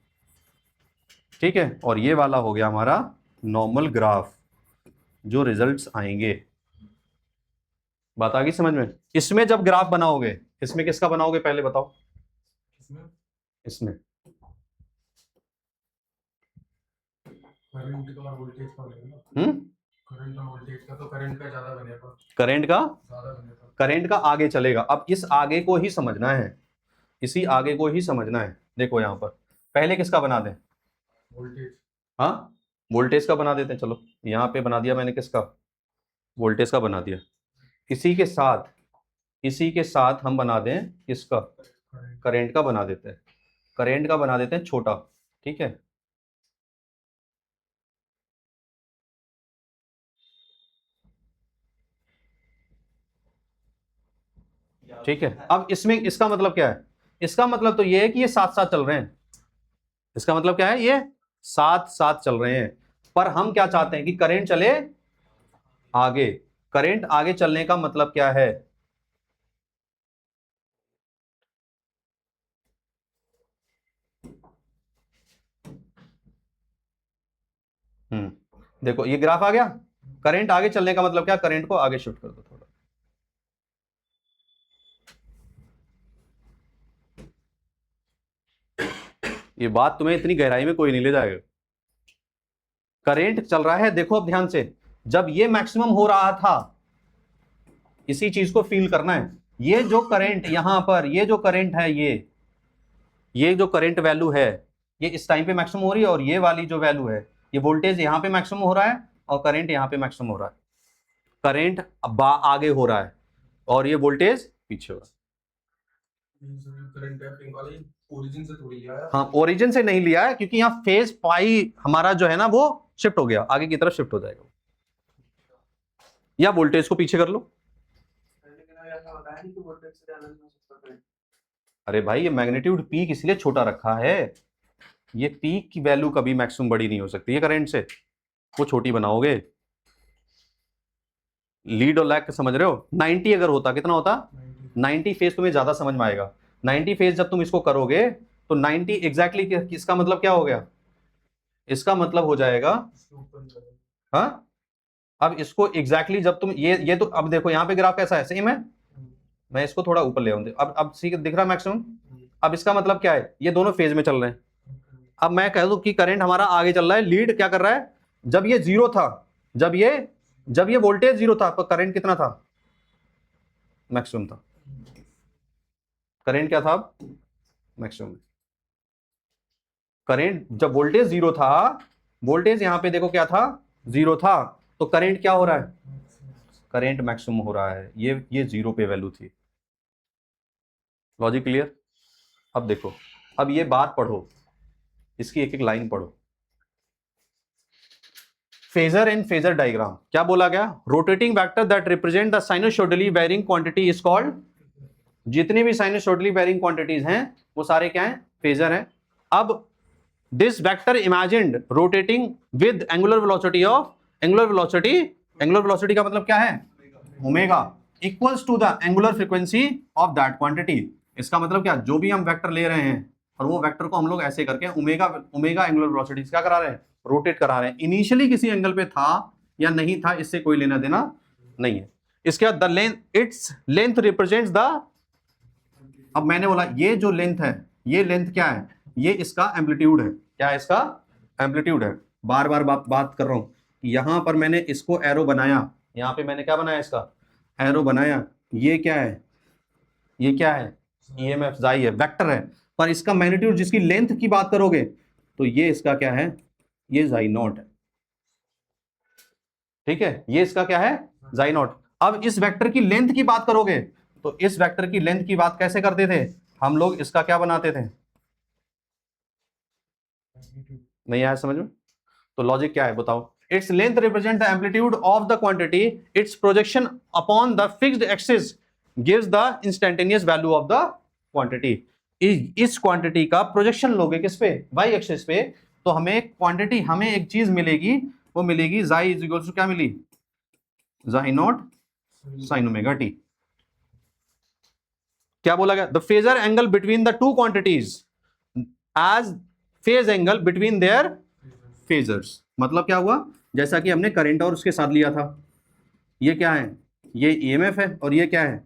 ठीक है। और ये वाला हो गया हमारा नॉर्मल ग्राफ, जो रिजल्ट्स आएंगे। बात आ गई समझ में। इसमें जब ग्राफ बनाओगे, इसमें किसका बनाओगे पहले बताओ, इसमें करंट का वोल्टेज का बनेगा। करंट और वोल्टेज का, तो करंट का ज्यादा बनेगा, करंट का ज्यादा बनेगा, करंट का आगे चलेगा। अब इस आगे को ही समझना है, इसी आगे को ही समझना है। देखो यहां पर पहले किसका बना दें, वोल्टेज। हाँ वोल्टेज का बना देते हैं। चलो यहां पे बना दिया मैंने, किसका, वोल्टेज का बना दिया। इसी के साथ हम बना दें किसका, करंट का बना देते हैं। करंट का बना देते हैं छोटा, ठीक है। ठीक है, अब इसमें इसका मतलब क्या है, इसका मतलब तो ये है कि ये साथ साथ चल रहे हैं। इसका मतलब क्या है, ये साथ साथ चल रहे हैं। पर हम क्या चाहते हैं कि करंट चले आगे। करंट आगे चलने का मतलब क्या है, देखो ये ग्राफ आ गया। करंट आगे चलने का मतलब क्या, करंट को आगे शिफ्ट कर दो थोड़ा। ये बात तुम्हें इतनी गहराई में कोई नहीं ले जाएगा। करंट चल रहा है, देखो अब ध्यान से, जब ये मैक्सिमम हो रहा था, इसी चीज को फील करना है। ये जो करंट यहां पर, ये जो करंट है, ये जो करंट वैल्यू है, ये इस टाइम पे मैक्सिमम हो रही है। और ये वाली जो वैल्यू है, ये वोल्टेज यहां पे मैक्सिमम हो रहा है और करंट यहां पे मैक्सिमम हो रहा है। करंट आगे हो रहा है और ये वोल्टेज पीछे हो रहा है। करंट है पिंक वाली, ओरिजिन से थोड़ी लिया है। हाँ ओरिजिन से नहीं लिया है, क्योंकि यहाँ फेज पाई हमारा जो है ना वो शिफ्ट हो गया, आगे की तरफ शिफ्ट हो जाएगा। या वोल्टेज को पीछे कर लो। अरे भाई ये मैग्नीट्यूड पीक इसलिए छोटा रखा है, ये पीक की वैल्यू कभी मैक्सिमम बड़ी नहीं हो सकती है करंट से, वो छोटी बनाओगे। लीड और लैग समझ रहे हो, 90 अगर होता, कितना होता, 90 फेज तुम्हें ज्यादा समझ में आएगा। 90 फेज जब तुम इसको करोगे तो 90 एग्जैक्टली इसका मतलब क्या हो गया, इसका मतलब हो जाएगा, हाँ अब इसको एग्जैक्टली जब तुम ये तो अब देखो यहाँ पे ग्राफ कैसा है, सेम है। मैं इसको थोड़ा ऊपर ले आऊं, अब दिख रहा मैक्सिमम। अब इसका मतलब क्या है, ये दोनों फेज में चल रहे हैं। अब मैं कह दूं कि करंट हमारा आगे चल रहा है, लीड क्या कर रहा है, जब ये जीरो था, जब ये वोल्टेज जीरो था, तो करंट कितना था, मैक्सिमम था। करंट क्या था, मैक्सिमम। करंट जब वोल्टेज जीरो था, वोल्टेज यहां पे देखो क्या था, जीरो था, तो करंट क्या हो रहा है, करंट मैक्सिमम हो रहा है। ये जीरो पे वैल्यू थी। Logic clear. अब देखो, अब ये बात पढ़ो, इसकी एक एक लाइन पढ़ो। फेजर इन फेजर डायग्राम क्या बोला गया, rotating vector that represent the sinusoidally varying quantity is called, जितनी भी साइनोसॉइडली वेरिंग क्वांटिटीज हैं वो सारे क्या हैं, फेजर हैं। अब this vector imagined rotating with angular velocity of, angular velocity का मतलब क्या है, omega, equals to the angular frequency of that quantity. इसका मतलब क्या, जो भी हम वेक्टर ले रहे हैं और वो वेक्टर को हम लोग ऐसे करके ओमेगा एंगुलर वेलोसिटी क्या करा रहे हैं, रोटेट करा रहे हैं। इनिशियली किसी एंगल पे था या नहीं था, इससे कोई लेना देना नहीं है। इसके बाद the length, its length represents the, अब मैंने बोला ये जो लेंथ है, ये लेंथ क्या है, ये इसका एम्पलीट्यूड है। क्या है, इसका एम्पलीट्यूड है। बार बार बात कर रहा हूं, यहां पर मैंने इसको एरो बनाया, यहां पे मैंने क्या बनाया, इसका एरो बनाया। ये क्या है, ये क्या है, ईएमएफ जाई है, वेक्टर है। पर इसका मैग्नीट्यूड, जिसकी लेंथ की बात करोगे तो ये इसका क्या है, ये जाई नॉट है। ठीक है, ये इसका क्या है, जाई नॉट। अब इस वेक्टर की लेंथ की बात करोगे तो इस वेक्टर की लेंथ की बात कैसे करते थे हम लोग, इसका क्या बनाते थे, नहीं आया समझ में। तो लॉजिक क्या है बताओ, its length represent the amplitude of the quantity, it's projection upon the fixed axis gives the instantaneous value of the quantity. इस क्वांटिटी का प्रोजेक्शन लोगे किस पे, वाई एक्सिस पे, तो हमें क्वांटिटी, हमें एक चीज मिलेगी वो मिलेगी जाई इज इक्वल टू क्या मिली, जाई नॉट साइन ओमेगा टी। क्या बोला गया, the phasor angle between the two quantities as phase angle between their phasors. मतलब क्या हुआ, जैसा कि हमने करंट और उसके साथ लिया था, ये क्या है, ये ईएमएफ है और ये क्या है,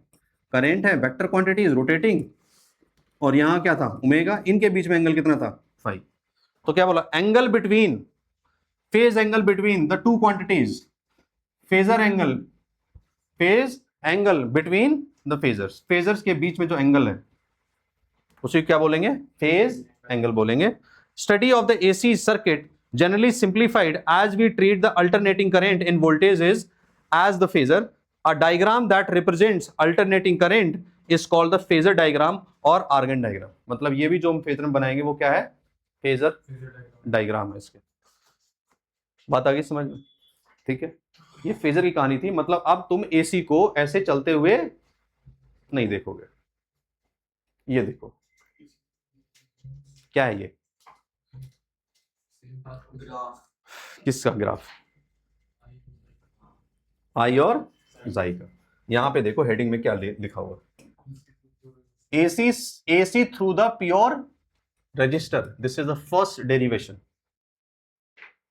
करंट है, वेक्टर क्वांटिटी इज रोटेटिंग, और यहां क्या था, ओमेगा, इनके बीच में एंगल कितना था, फाई। तो क्या बोला, angle between, phase angle between the two quantities, phasor angle, phase angle between the phasors, phasors के बीच में जो एंगल है उसे क्या बोलेंगे, फेज एंगल बोलेंगे। Study of the AC circuit generally simplified as we treat the alternating current in voltages as the phasor. A diagram that represents alternating current is called the phasor diagram और argand diagram। मतलब ये भी जो हम phasor में बनाएंगे वो क्या है, फेजर डायग्राम है इसके। बात आ गई समझ में, ठीक है। ये फेजर की कहानी थी, मतलब अब तुम एसी को ऐसे चलते हुए नहीं देखोगे। ये देखो क्या है, ये किसका ग्राफ, आई और जाई का। यहां पे देखो हेडिंग में क्या लिखा हुआ, AC through the pure resistor, this is the first derivation.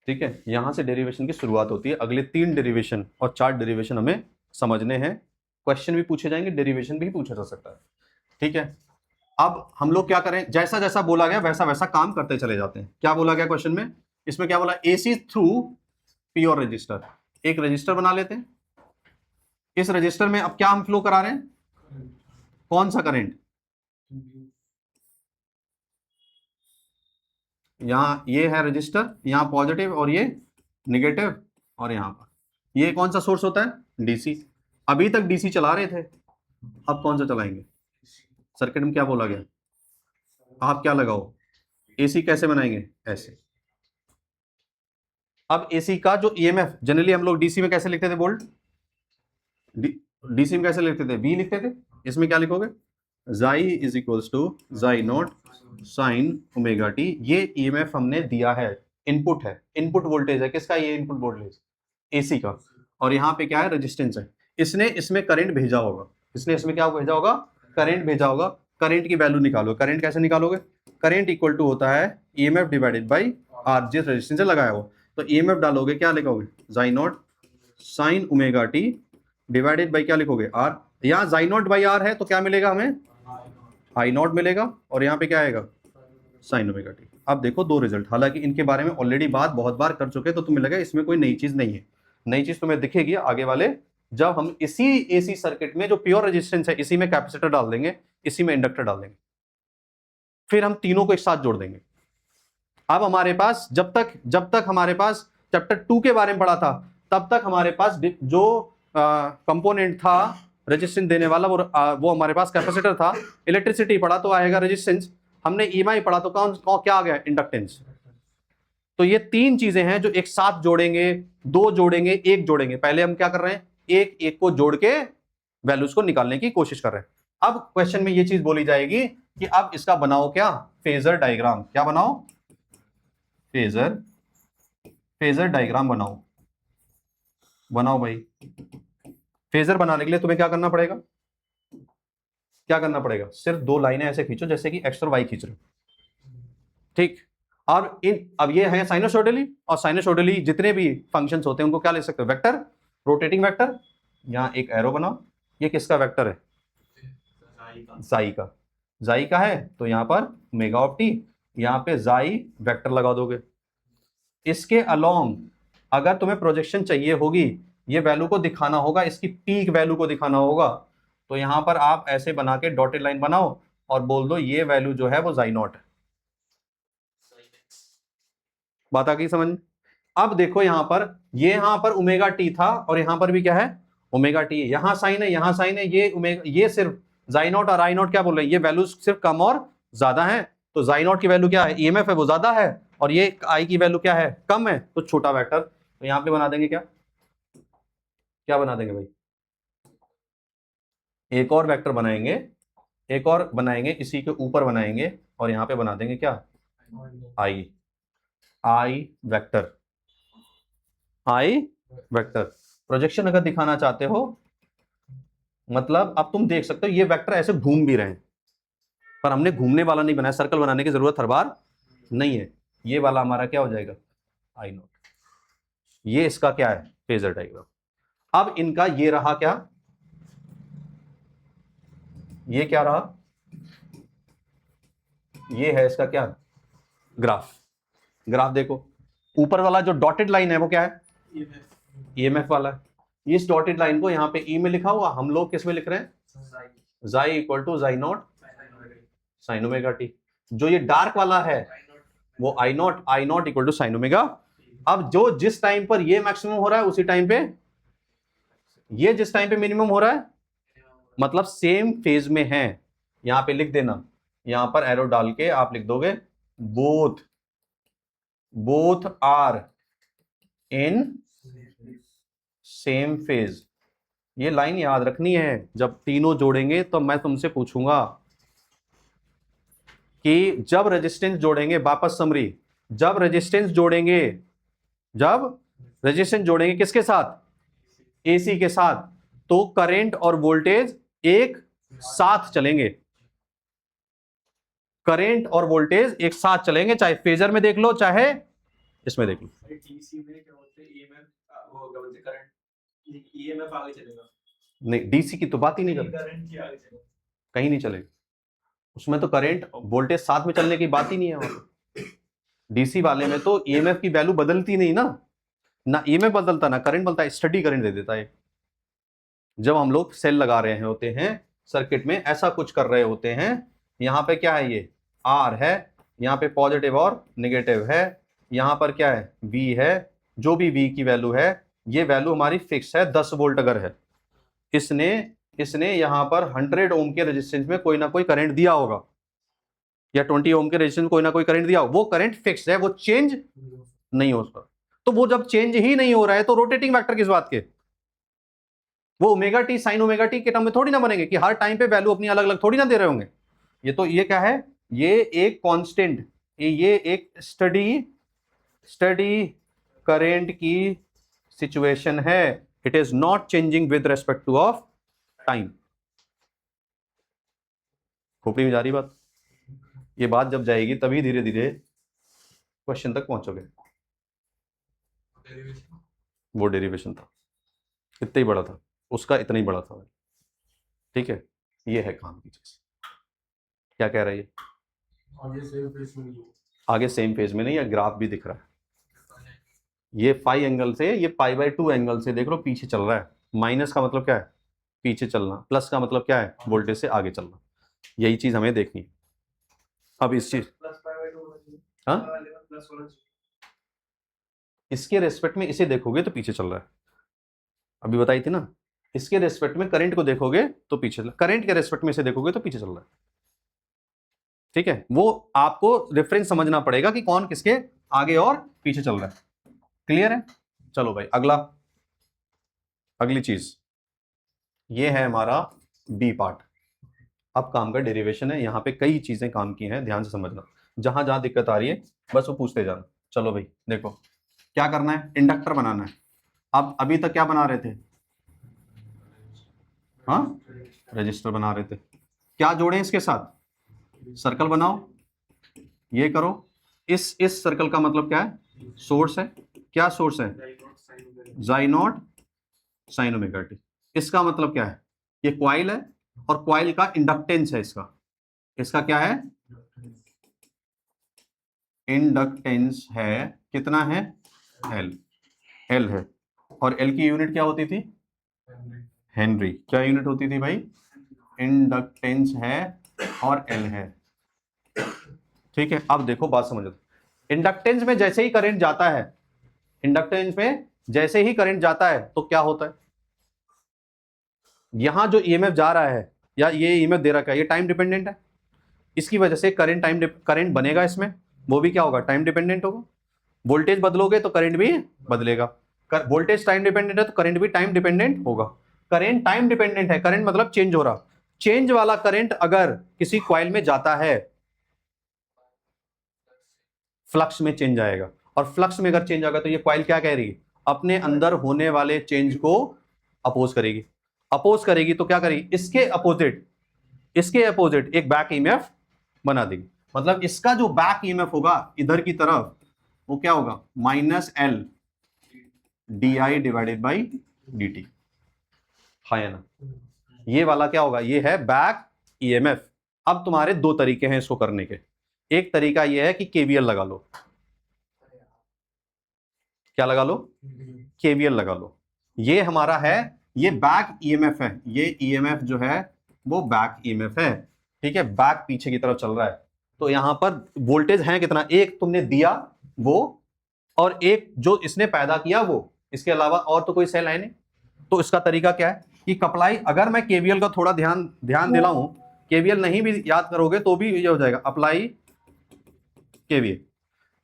ठीक है, यहां से डेरिवेशन की शुरुआत होती है। अगले 3 डेरिवेशन और 4 डेरिवेशन हमें समझने हैं। क्वेश्चन भी पूछे जाएंगे, डेरिवेशन भी पूछा जा सकता है। ठीक है, अब हम लोग क्या करें, जैसा जैसा बोला गया वैसा वैसा काम करते चले जाते हैं। क्या बोला गया क्वेश्चन में, इसमें क्या बोला, एसी थ्रू प्योर रजिस्टर। एक रजिस्टर बना लेते हैं, इस रजिस्टर में अब क्या हम फ्लो करा रहे हैं, कौन सा करंट, यहां ये है रजिस्टर, यहां पॉजिटिव और ये निगेटिव, और यहां पर ये कौन सा सोर्स होता है, डीसी। अभी तक डीसी चला रहे थे, अब कौन सा चलाएंगे, सर्किट में क्या बोला गया, आप क्या लगाओ, एसी कैसे बनाएंगे, ऐसे। अब एसी का जो ईएमएफ, जनरली हम लोग डीसी में कैसे लिखते थे, वोल्ट, डीसी में कैसे लिखते थे, वी लिखते थे। इसमें क्या लिखोगे, जाई इज इक्वल्स टू जाई नॉट साइन ओमेगा टी। ये ईएमएफ हमने दिया है, इनपुट है, इनपुट वोल्टेज है, किसका, ये इनपुट वोल्टेज एसी का, और यहाँ पे क्या है, रेजिस्टेंस है। इसने इसमें करंट भेजा होगा, इसने इसमें क्या भेजा होगा, करंट भेजा होगा। करंट की वैल्यू निकालो, करंट कैसे निकालोगे, करंट इक्वल टू होता है ईएमएफ डिवाइडेड बाई आर, जिस रेजिस्टेंस से लगाया हो। तो ईएमएफ डालोगे, क्या लिखोगे, जाई not sine omega T divided by क्या लिखोगे, आर। यहाँ जाई नॉट बाई आर है तो क्या मिलेगा हमें, आई नॉट मिलेगा, और यहाँ पे क्या आएगा, साइन ओमेगा टी। अब देखो 2 रिजल्ट, हालांकि इनके बारे में ऑलरेडी बात बहुत बार कर चुके, तो तुम्हें लगा इसमें कोई नई चीज नहीं है। नई चीज तुम्हें दिखेगी आगे वाले, जब हम इसी एसी सर्किट में जो प्योर रेजिस्टेंस है, इसी में कैपेसिटर डाल देंगे, इसी में इंडक्टर डाल देंगे, फिर हम तीनों को एक साथ जोड़ देंगे। अब हमारे पास जब तक हमारे पास चैप्टर 2 के बारे में पढ़ा था, तब तक हमारे पास जो कंपोनेंट था रेजिस्टेंस देने वाला, वो हमारे पास कैपेसिटर था। इलेक्ट्रिसिटी पढ़ा तो आएगा रेजिस्टेंस, हमने ईएमआई पढ़ा तो कौन क्या आ गया, इंडक्टेंस। तो ये 3 चीजें हैं जो एक साथ जोड़ेंगे, 2 जोड़ेंगे, 1 जोड़ेंगे। पहले हम क्या कर रहे हैं, एक को जोड़ के वैल्यूज को निकालने की कोशिश कर रहे हैं। अब क्वेश्चन में ये चीज बोली जाएगी कि अब इसका बनाओ क्या, फेजर डायग्राम। क्या बनाओ, फेजर डायग्राम बनाओ भाई। फेजर बनाने के लिए तुम्हें क्या करना पड़ेगा, सिर्फ 2 लाइनें ऐसे खींचो जैसे कि एक्स और वाई खींच रहे हो, ठीक। और अब ये है साइनोसॉइडली, और साइनोसॉइडली जितने भी फंक्शंस होते हैं उनको क्या ले सकते हो, वेक्टर, रोटेटिंग वेक्टर। यहां एक एरो बनाओ, ये किसका वेक्टर है, जाई का है, तो यहां पर ओमेगा ऑफ टी, यहां पे जाई वेक्टर लगा दोगे। इसके अलोंग अगर तुम्हें प्रोजेक्शन चाहिए होगी, ये वैल्यू को दिखाना होगा, इसकी पीक वैल्यू को दिखाना होगा, तो यहां पर आप ऐसे बना के डॉटेड लाइन बनाओ और बोल दो ये वैल्यू जो है वो जाई नॉट है। बात आ गई समझ में। अब देखो यहां पर ओमेगा टी था, और यहां पर भी क्या है, ओमेगा टी है। यहां साइन है, यहां साइन है, ये ओमेगा, ये सिर्फ जाई नॉट और आई नॉट क्या बोल रहे हैं, ये वैल्यूज सिर्फ कम और ज्यादा है। तो जाई नॉट की वैल्यू क्या है, ईएमएफ है, वो ज्यादा है, और ये आई की वैल्यू क्या है, कम है, तो छोटा वेक्टर। तो यहां पे बना देंगे क्या बना देंगे भाई, एक और वेक्टर बनाएंगे, इसी के ऊपर बनाएंगे, और यहां पे बना देंगे क्या, आई वेक्टर। आई वेक्टर। प्रोजेक्शन अगर दिखाना चाहते हो, मतलब अब तुम देख सकते हो ये वेक्टर ऐसे घूम भी रहे हैं, पर हमने घूमने वाला नहीं बनाया, सर्कल बनाने की जरूरत हर बार नहीं है। ये वाला हमारा क्या हो जाएगा, आई नॉट। ये इसका क्या है, फेजर डायग्राम। अब इनका ये रहा क्या, ये क्या रहा, ये है इसका क्या, ग्राफ। ग्राफ देखो, ऊपर वाला जो डॉटेड लाइन है वो क्या है, ईएमएफ वाला है। इस डॉटेड लाइन को यहां पे ई में लिखा हुआ, हम लोग किस में लिख रहे हैं, जाई इक्वल टू जाई नॉट साइन ओमेगा टी। जो ये डार्क वाला है वो I not equal to sine omega. अब जो जिस टाइम पर ये मैक्सिमम हो रहा है उसी टाइम पे ये जिस टाइम पे मिनिमम हो रहा है, मतलब सेम फेज में है। यहां पे लिख देना, यहां पर एरो डाल के आप लिख दोगे both are in same phase. ये लाइन याद रखनी है, जब तीनों जोड़ेंगे तो मैं तुमसे पूछूंगा कि जब रेजिस्टेंस जोड़ेंगे, वापस समरी, जब रेजिस्टेंस जोड़ेंगे किसके साथ, एसी के साथ, तो करंट और वोल्टेज एक साथ चलेंगे। करंट और वोल्टेज एक साथ चलेंगे, चाहे फेजर में देख लो चाहे इसमें देख लो। डीसी में क्या बोलते हैं, ईएमएफ वो क्या बोलते हैं, करंट ईएमएफ आगे चलेगा। नहीं, डीसी की तो बात ही नहीं कर, करंट की आगे चलेगा, कहीं नहीं चलेगा उसमें, तो करंट वोल्टेज साथ में चलने की बात ही नहीं है वहां। डीसी वाले में तो ईएमएफ की वैल्यू बदलती नहीं ना ईएमएफ बदलता ना करंट बदलता है, स्टडी करंट दे देता है। जब हम लोग सेल लगा रहे होते हैं सर्किट में, ऐसा कुछ कर रहे होते हैं, यहां पे क्या है, ये आर है, यहां पे पॉजिटिव और नेगेटिव है, यहां पर क्या है, वी है, जो भी वी की वैल्यू है, ये वैल्यू हमारी फिक्स है 10 वोल्ट अगर है। इसने यहां पर 100 ओम के रेजिस्टेंस में कोई ना कोई करंट दिया होगा, या 20 ओम के रेजिस्टेंस में कोई ना कोई करंट दिया होगा, वो करंट फिक्स है, वो चेंज नहीं हो सकता। तो वो जब चेंज ही नहीं हो रहा है तो रोटेटिंग वेक्टर किस बात के, वो omega T sign omega T के टर्म में थोड़ी ना बनेंगे कि हर टाइम पे वैल्यू अपनी अलग अलग थोड़ी ना दे रहे होंगे। ये तो ये क्या है, ये एक कांस्टेंट, ये एक स्टडी करंट की सिचुएशन है। It is not changing with respect two of time. खोपड़ी में जा रही बात, ये बात जब जाएगी तभी धीरे धीरे क्वेश्चन तक पहुंचोगे। वो डेरिवेशन था, इतना ही बड़ा था, उसका इतना ही बड़ा था। ठीक है, ये है काम की चीज। क्या कह रही है, आगे सेम फेज में नहीं है। आगे सेम फेज में नहीं, या ग्राफ भी दिख रहा है, ये फाई एंगल से, ये π/2 एंगल से देख लो पीछे चल रहा है। माइनस का मतलब क्या है, पीछे चलना, प्लस का मतलब क्या है, वोल्टेज से आगे चलना। यही चीज हमें देखनी है। अब इस चीज, हाँ, इसके रेस्पेक्ट में इसे देखोगे तो पीछे चल रहा है, अभी बताई थी ना। इसके रेस्पेक्ट में करंट को देखोगे तो पीछे, करंट के रेस्पेक्ट में इसे देखोगे तो पीछे चल रहा है। ठीक है, वो आपको रेफरेंस समझना पड़ेगा कि कौन किसके आगे और पीछे चल रहा है। क्लियर है, चलो भाई अगली चीज, ये है हमारा बी पार्ट। अब काम का डेरिवेशन है, यहां पे कई चीजें काम की हैं, ध्यान से समझना, जहां जहां दिक्कत आ रही है बस वो पूछते जाना। चलो भाई देखो, क्या करना है, इंडक्टर बनाना है। अब अभी तक क्या बना रहे थे, हाँ, रजिस्टर बना रहे थे। क्या जोड़े इसके साथ, सर्कल बनाओ, ये करो। इस सर्कल का मतलब क्या है, सोर्स है। क्या सोर्स है, जाई नॉट साइन ओमेगा टी। इसका मतलब क्या है, ये क्वाइल है, और क्वाइल का इंडक्टेंस है इसका क्या है, इंडक्टेंस है, कितना है, एल है। और एल की यूनिट क्या होती थी, हेनरी। क्या यूनिट होती थी भाई, इंडक्टेंस है और एल है। ठीक है, अब देखो बात समझो, इंडक्टेंस में जैसे ही करंट जाता है, इंडक्टेंस में जैसे ही करंट जाता है तो क्या होता है, यहां जो ईएमएफ जा रहा है या ये ईएमएफ दे रखा है, ये टाइम डिपेंडेंट है। इसकी वजह से करंट बनेगा इसमें, वो भी क्या होगा, टाइम डिपेंडेंट होगा। वोल्टेज बदलोगे तो करंट भी बदलेगा, वोल्टेज टाइम डिपेंडेंट है तो करंट भी टाइम डिपेंडेंट होगा। करंट टाइम डिपेंडेंट है, करंट मतलब चेंज हो रहा, चेंज वाला करंट अगर किसी कॉइल में जाता है, फ्लक्स में चेंज आएगा, और फ्लक्स में अगर चेंज आएगा तो ये कॉइल क्या कह रही है, अपने अंदर होने वाले चेंज को अपोज करेगी। अपोज करेगी तो क्या करेगी, इसके अपोजिट एक बैक ईएमएफ बना देगी। मतलब इसका जो बैक ईएमएफ होगा इधर की तरफ वो क्या होगा, -L di divided by dt, है ना। ये वाला क्या होगा, ये है बैक ईएमएफ। अब तुम्हारे दो तरीके हैं इसको करने के। एक तरीका ये है कि केवीएल लगा लो। क्या लगा लो, केवीएल लगा लो। ये हमारा है, ये बैक ईएमएफ है, ये ईएमएफ जो है वो बैक ईएमएफ है, ठीक है, बैक पीछे की तरफ चल रहा है। तो यहां पर वोल्टेज है कितना, एक तुमने दिया वो, और एक जो इसने पैदा किया वो, इसके अलावा और तो कोई सेल है नहीं। तो इसका तरीका क्या है कि कपलाई, अगर मैं केवीएल का थोड़ा ध्यान दिलाऊं, केवीएल नहीं भी याद करोगे तो भी ये हो जाएगा, अप्लाई केवीएल।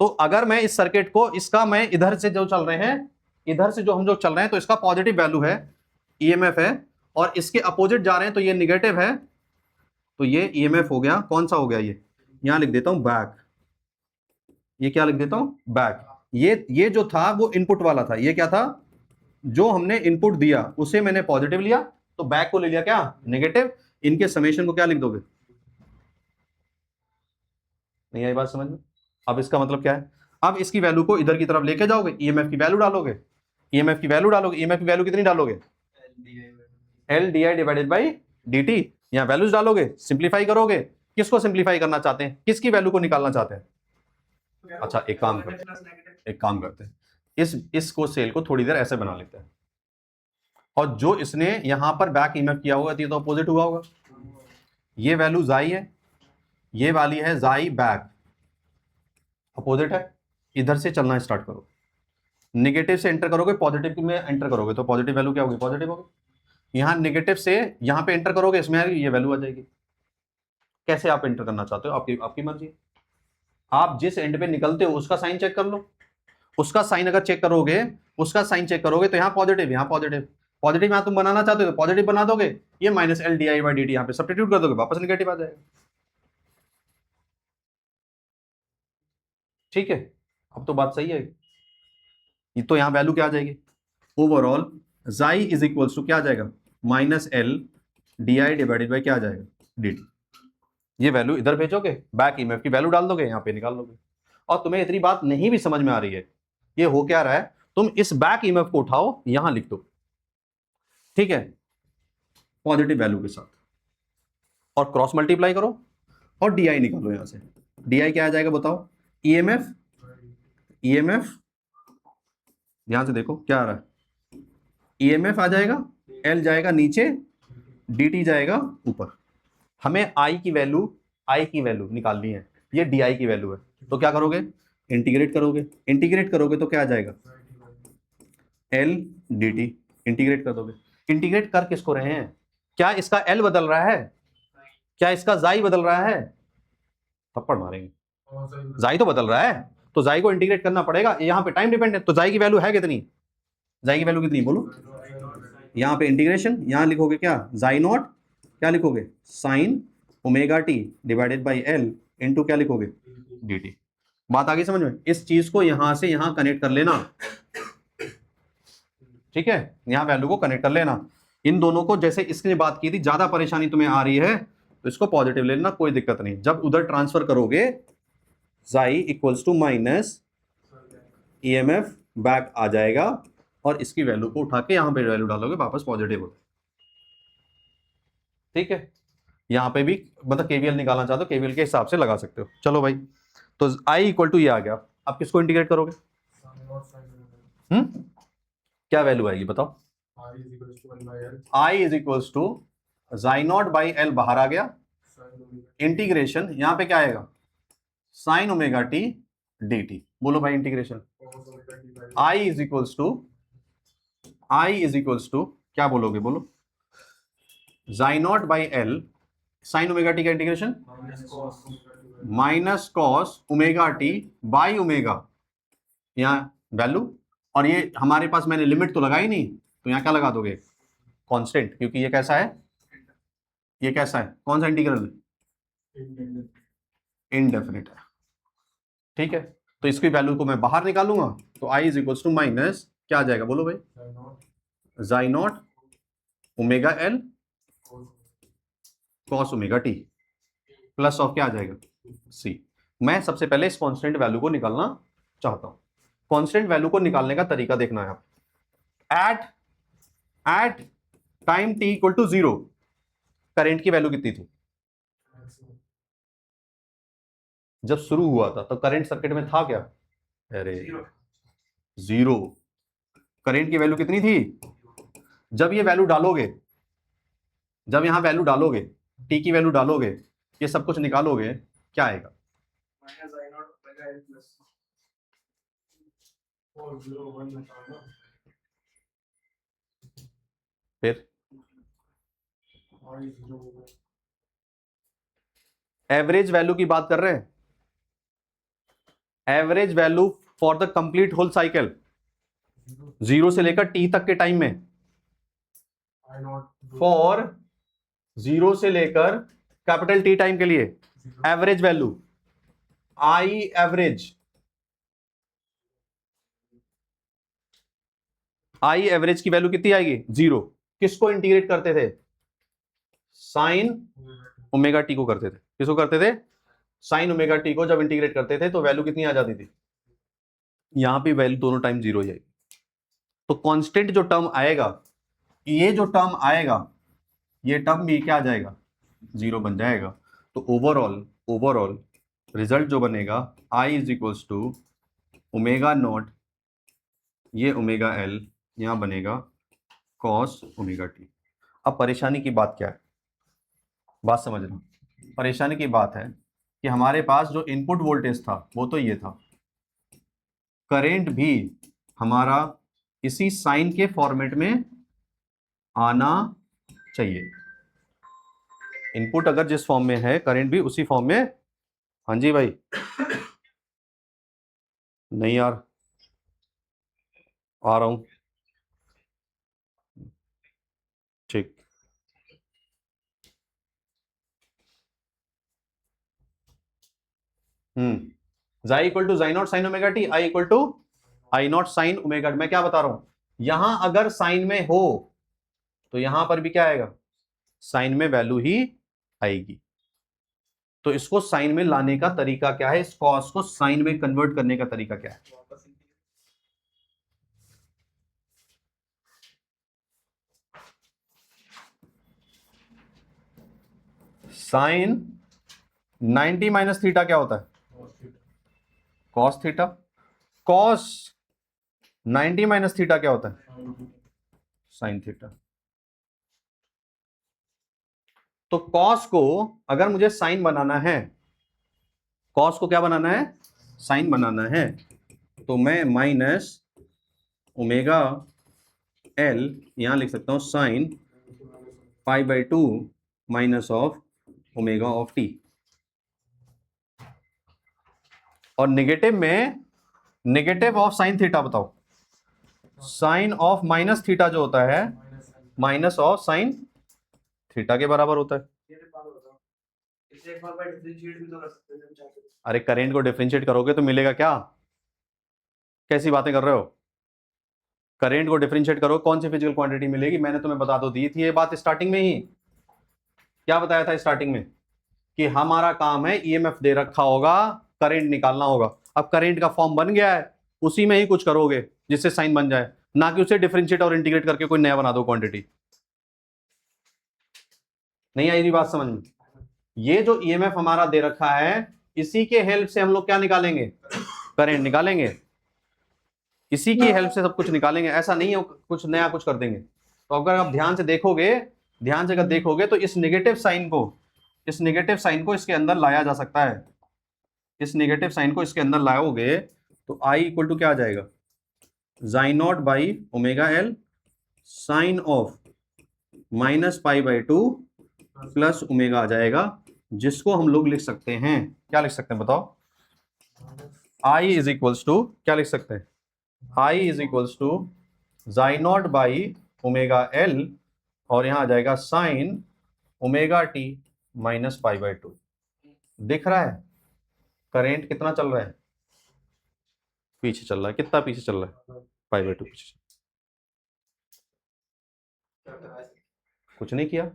तो अगर मैं इस सर्किट को, इसका मैं इधर से जो चल रहे हैं, इधर से जो हम जो चल रहे हैं, तो इसका पॉजिटिव वैल्यू है, ईएमएफ है, और इसके अपोजिट जा रहे हैं तो ये निगेटिव है, तो ये ईएमएफ हो गया, कौन सा हो गया, ये यहां लिख देता हूं बैक, ये क्या लिख देता हूं, बैक। ये जो था वो इनपुट वाला था, ये क्या था, जो हमने इनपुट दिया उसे मैंने पॉजिटिव लिया, तो बैक को ले लिया क्या, नेगेटिव। इनके समेशन को क्या लिख दोगे, नहीं आई बात समझ में। अब इसका मतलब क्या है, अब इसकी वैल्यू को इधर की तरफ लेके जाओगे, ईएमएफ की वैल्यू डालोगे, ईएमएफ की वैल्यू कितनी डालोगे, L di divided by dt। यहां वैल्यूज डालोगे, सिंप्लीफाई करोगे, किसको सिंप्लीफाई करना चाहते हैं, किसकी वैल्यू को निकालना चाहते हैं। अच्छा एक काम करते हैं, इसको सेल को थोड़ी देर ऐसे बना लेते हैं, और जो इसने यहां पर बैक ईएमएफ किया होगा ये तो अपोजिट हुआ होगा, ये वैल्यू जाई है, ये वाली है जाई बैक, अपोजिट है। इधर से चलना स्टार्ट करो, नेगेटिव से एंटर करोगे, पॉजिटिव में एंटर करोगे तो पॉजिटिव वैल्यू क्या होगी, पॉजिटिव होगी। यहां नेगेटिव से यहां पे एंटर करोगे, इसमें आएगी, ये वैल्यू आ जाएगी। कैसे आप एंटर करना चाहते हो, आपकी मर्जी। आप जिस एंड पे निकलते हो उसका साइन चेक कर लो, उसका साइन अगर चेक करोगे, तो यहाँ पॉजिटिव, यहां तुम बनाना चाहते हो तो पॉजिटिव बना दोगे, ये -L di बाई dt यहां पे सब्स्टिट्यूट कर दोगे, वापस नेगेटिव आ जाएगा। ठीक है, अब तो बात सही है। ये तो यहां वैल्यू क्या आ जाएगी, ओवरऑल जाई इज इक्वल्स टू क्या आ जाएगा, -L di डिवाइडेड बाई क्या आ जाएगा, dt। ये वैल्यू इधर भेजोगे, बैक ईएमएफ की वैल्यू डाल दोगे, यहां पे निकाल लोगे। और तुम्हें इतनी बात नहीं भी समझ में आ रही है, ये हो क्या रहा है, तुम इस बैक ईएमएफ को उठाओ, यहां लिख दो, ठीक है, पॉजिटिव वैल्यू के साथ, और क्रॉस मल्टीप्लाई करो, और डी आई निकालो। यहां से डी आई क्या आ जाएगा बताओ, ईएमएफ ध्यान से देखो क्या आ रहा है, ईएमएफ आ जाएगा, एल जाएगा नीचे, dt जाएगा ऊपर। हमें आई की वैल्यू निकालनी है, ये डी आई की वैल्यू है, तो क्या करोगे, इंटीग्रेट करोगे तो क्या आ जाएगा, एल dt, इंटीग्रेट कर दोगे। इंटीग्रेट कर किसको रहे हैं, क्या इसका एल बदल रहा है, क्या इसका जाई बदल रहा है, थप्पड़ मारेंगे, जाई तो बदल रहा है, तो जाई को इंटीग्रेट करना पड़ेगा। यहाँ पे टाइम डिपेंडेंट, तो जाई की वैल्यू है कितनी, बोलो, यहाँ पे इंटीग्रेशन, यहाँ लिखोगे क्या, जाई नॉट, क्या लिखोगे, sign omega T divided by L into क्या लिखोगे, dt। बात आ गई समझ में। इस चीज को यहां से यहां कनेक्ट कर लेना, ठीक है, यहां वैल्यू को कनेक्ट कर लेना। इन दोनों को जैसे इसने बात की थी, ज्यादा परेशानी तुम्हें आ रही है तो इसको पॉजिटिव ले लेना, कोई दिक्कत नहीं। जब उधर ट्रांसफर करोगे, जाई equals to minus EMF back आ जाएगा, और इसकी वैल्यू को उठा के यहां पे वैल्यू डालोगे, वापस पॉजिटिव होगा, ठीक है। यहां पे भी मतलब केवीएल निकालना चाहते हो, केवीएल के हिसाब से लगा सकते हो। चलो भाई, तो आई इक्वल टू ये आ गया, आप किसको इंटीग्रेट करोगे, क्या वैल्यू आएगी बताओ, आई इज इक्वल्स टू जाई नॉट बाई एल बाहर आ गया, इंटीग्रेशन यहां पे क्या आएगा, साइन ओमेगा टी dt। बोलो भाई integration, I is equals to क्या बोलोगे, बोलो, जाई not by L, sine omega T का integration minus cos omega T by omega, यहां वैल्यू, और ये हमारे पास मैंने लिमिट तो लगाई नहीं, तो यहां क्या लगा दोगे, कांस्टेंट, क्योंकि ये कैसा है, कौन सा इंटीग्रल, इनडेफिनिट है, ठीक है। तो इसकी वैल्यू को मैं बाहर निकालूंगा, तो आई इज इक्वल्स टू माइनस क्या आ जाएगा बोलो भाई, node जाई not omega L cos omega T plus of क्या आ जाएगा सी। मैं सबसे पहले इस कांस्टेंट वैल्यू को निकालना चाहता हूं। कांस्टेंट वैल्यू को निकालने का तरीका देखना है आप। At time t equal to 0 current की वैल्यू कितनी थी maximum जब शुरू हुआ था, तो करंट सर्किट में था क्या, अरे 0 0। करंट की वैल्यू कितनी थी, जब ये वैल्यू डालोगे, जब यहां वैल्यू डालोगे, टी की वैल्यू डालोगे, ये सब कुछ निकालोगे, क्या आएगा, minus I naught omega L plus 401 निकालना फिर I 0 एवरेज वैल्यू की बात कर रहे हैं, average value for the complete whole cycle 0 से लेकर टी तक के टाइम में, I naught फॉर 0 से लेकर कैपिटल टी टाइम के लिए average value I average, I average की वैल्यू कितनी आएगी 0। किसको इंटीग्रेट करते थे, साइन ओमेगा टी को करते थे, किसको करते थे, साइन ओमेगा टी को जब इंटीग्रेट करते थे तो वैल्यू कितनी आ जाती थी, यहां पे वैल्यू दोनों टाइम 0 हो जाएगी। तो कांस्टेंट जो टर्म आएगा, ये जो टर्म आएगा, ये टर्म भी क्या आ जाएगा 0 बन जाएगा। तो ओवरऑल रिजल्ट जो बनेगा I is equals to omega naught, ये ओमेगा एल यहां बनेगा कॉस ओमेगा टी। अब परेशानी की बात क्या है, बात समझ रहे हो, परेशानी की बात है कि हमारे पास जो इनपुट वोल्टेज था वो तो ये था, करंट भी हमारा इसी साइन के फॉर्मेट में आना चाहिए। इनपुट अगर जिस फॉर्म में है, करंट भी उसी फॉर्म में। हाँ जी भाई, नहीं यार, आ रहा हूं, ठीक। जाई इक्वल टू जाई not sine omega t, I equal to I not sine omega t. मैं क्या बता रहा हूं, यहां अगर साइन में हो तो यहां पर भी क्या आएगा, साइन में वैल्यू ही आएगी। तो इसको साइन में लाने का तरीका क्या है, इस कॉस को साइन में कन्वर्ट करने का तरीका क्या है, वापस साइन 90 माइनस थीटा क्या होता है, cos theta. Cos 90 minus theta क्या होता है, साइन थीटा। तो कॉस को अगर मुझे साइन बनाना है, कॉस को क्या बनाना है, साइन बनाना है, तो मैं माइनस ओमेगा एल यहां लिख सकता हूं sine pi by 2 minus of omega of T. और नेगेटिव में नेगेटिव ऑफ साइन थीटा बताओ, साइन ऑफ माइनस थीटा जो होता है माइनस ऑफ साइन थीटा के बराबर होता है। ये भी पागल हो रहा हूँ। इसे एक बार बाय डिफरेंशिएट भी तो कर सकते हैं हम चाहते हैं। अरे करेंट को डिफरेंशिएट करोगे तो मिलेगा क्या, कैसी बातें कर रहे हो, करेंट को डिफरेंशिएट करो कौन सी फिजिकल क्वांटिटी मिलेगी, मैंने तुम्हें बता दो दी थी ये बात स्टार्टिंग में ही। क्या बताया था स्टार्टिंग में कि हमारा काम है ईएमएफ दे रखा होगा, करंट निकालना होगा। अब करंट का फॉर्म बन गया है, उसी में ही कुछ करोगे जिससे साइन बन जाए, ना कि उसे डिफरेंशिएट और इंटीग्रेट करके कोई नया बना दो क्वांटिटी। नहीं आई बात समझ में, ये जो ईएमएफ हमारा दे रखा है इसी के हेल्प से हम लोग क्या निकालेंगे, करंट निकालेंगे, इसी की हेल्प से सब कुछ निकालेंगे। ऐसा नहीं है कुछ नया कुछ कर देंगे। तो अगर आप ध्यान से देखोगे, ध्यान से अगर देखोगे तो इस नेगेटिव साइन को इसके अंदर लाया जा सकता है, इस नेगेटिव साइन को इसके अंदर लाओगे तो आई इक्वल टू क्या आ जाएगा, sine not by omega L sine of minus pi by 2 plus omega आ जाएगा, जिसको हम लोग लिख सकते हैं, क्या लिख सकते हैं बताओ, आई इज इक्वल्स टू क्या लिख सकते हैं, I is equals to sine not by omega L और यहां आ जाएगा sine omega T minus pi by 2। दिख रहा है करंट कितना चल रहा है, पीछे चल रहा है, कितना पीछे चल रहा है, 5/2 क्या होता है? कुछ नहीं किया,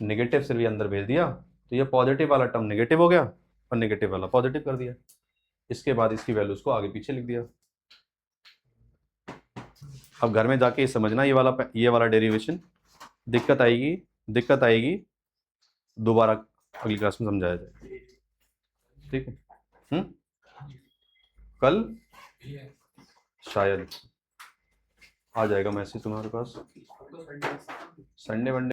नेगेटिव से भी अंदर भेज दिया, तो ये पॉजिटिव वाला टर्म नेगेटिव हो गया और नेगेटिव वाला पॉजिटिव कर दिया। इसके बाद इसकी वैल्यूज को आगे पीछे लिख दिया। अब घर में जाके समझना ये वाला डेरिवेशन, दिक्कत आएगी दोबारा अगली क्लास में समझाया जाए, ठीक है। कल ये शायद आ जाएगा मैसेज तुम्हारे पास, तो संडे वनडे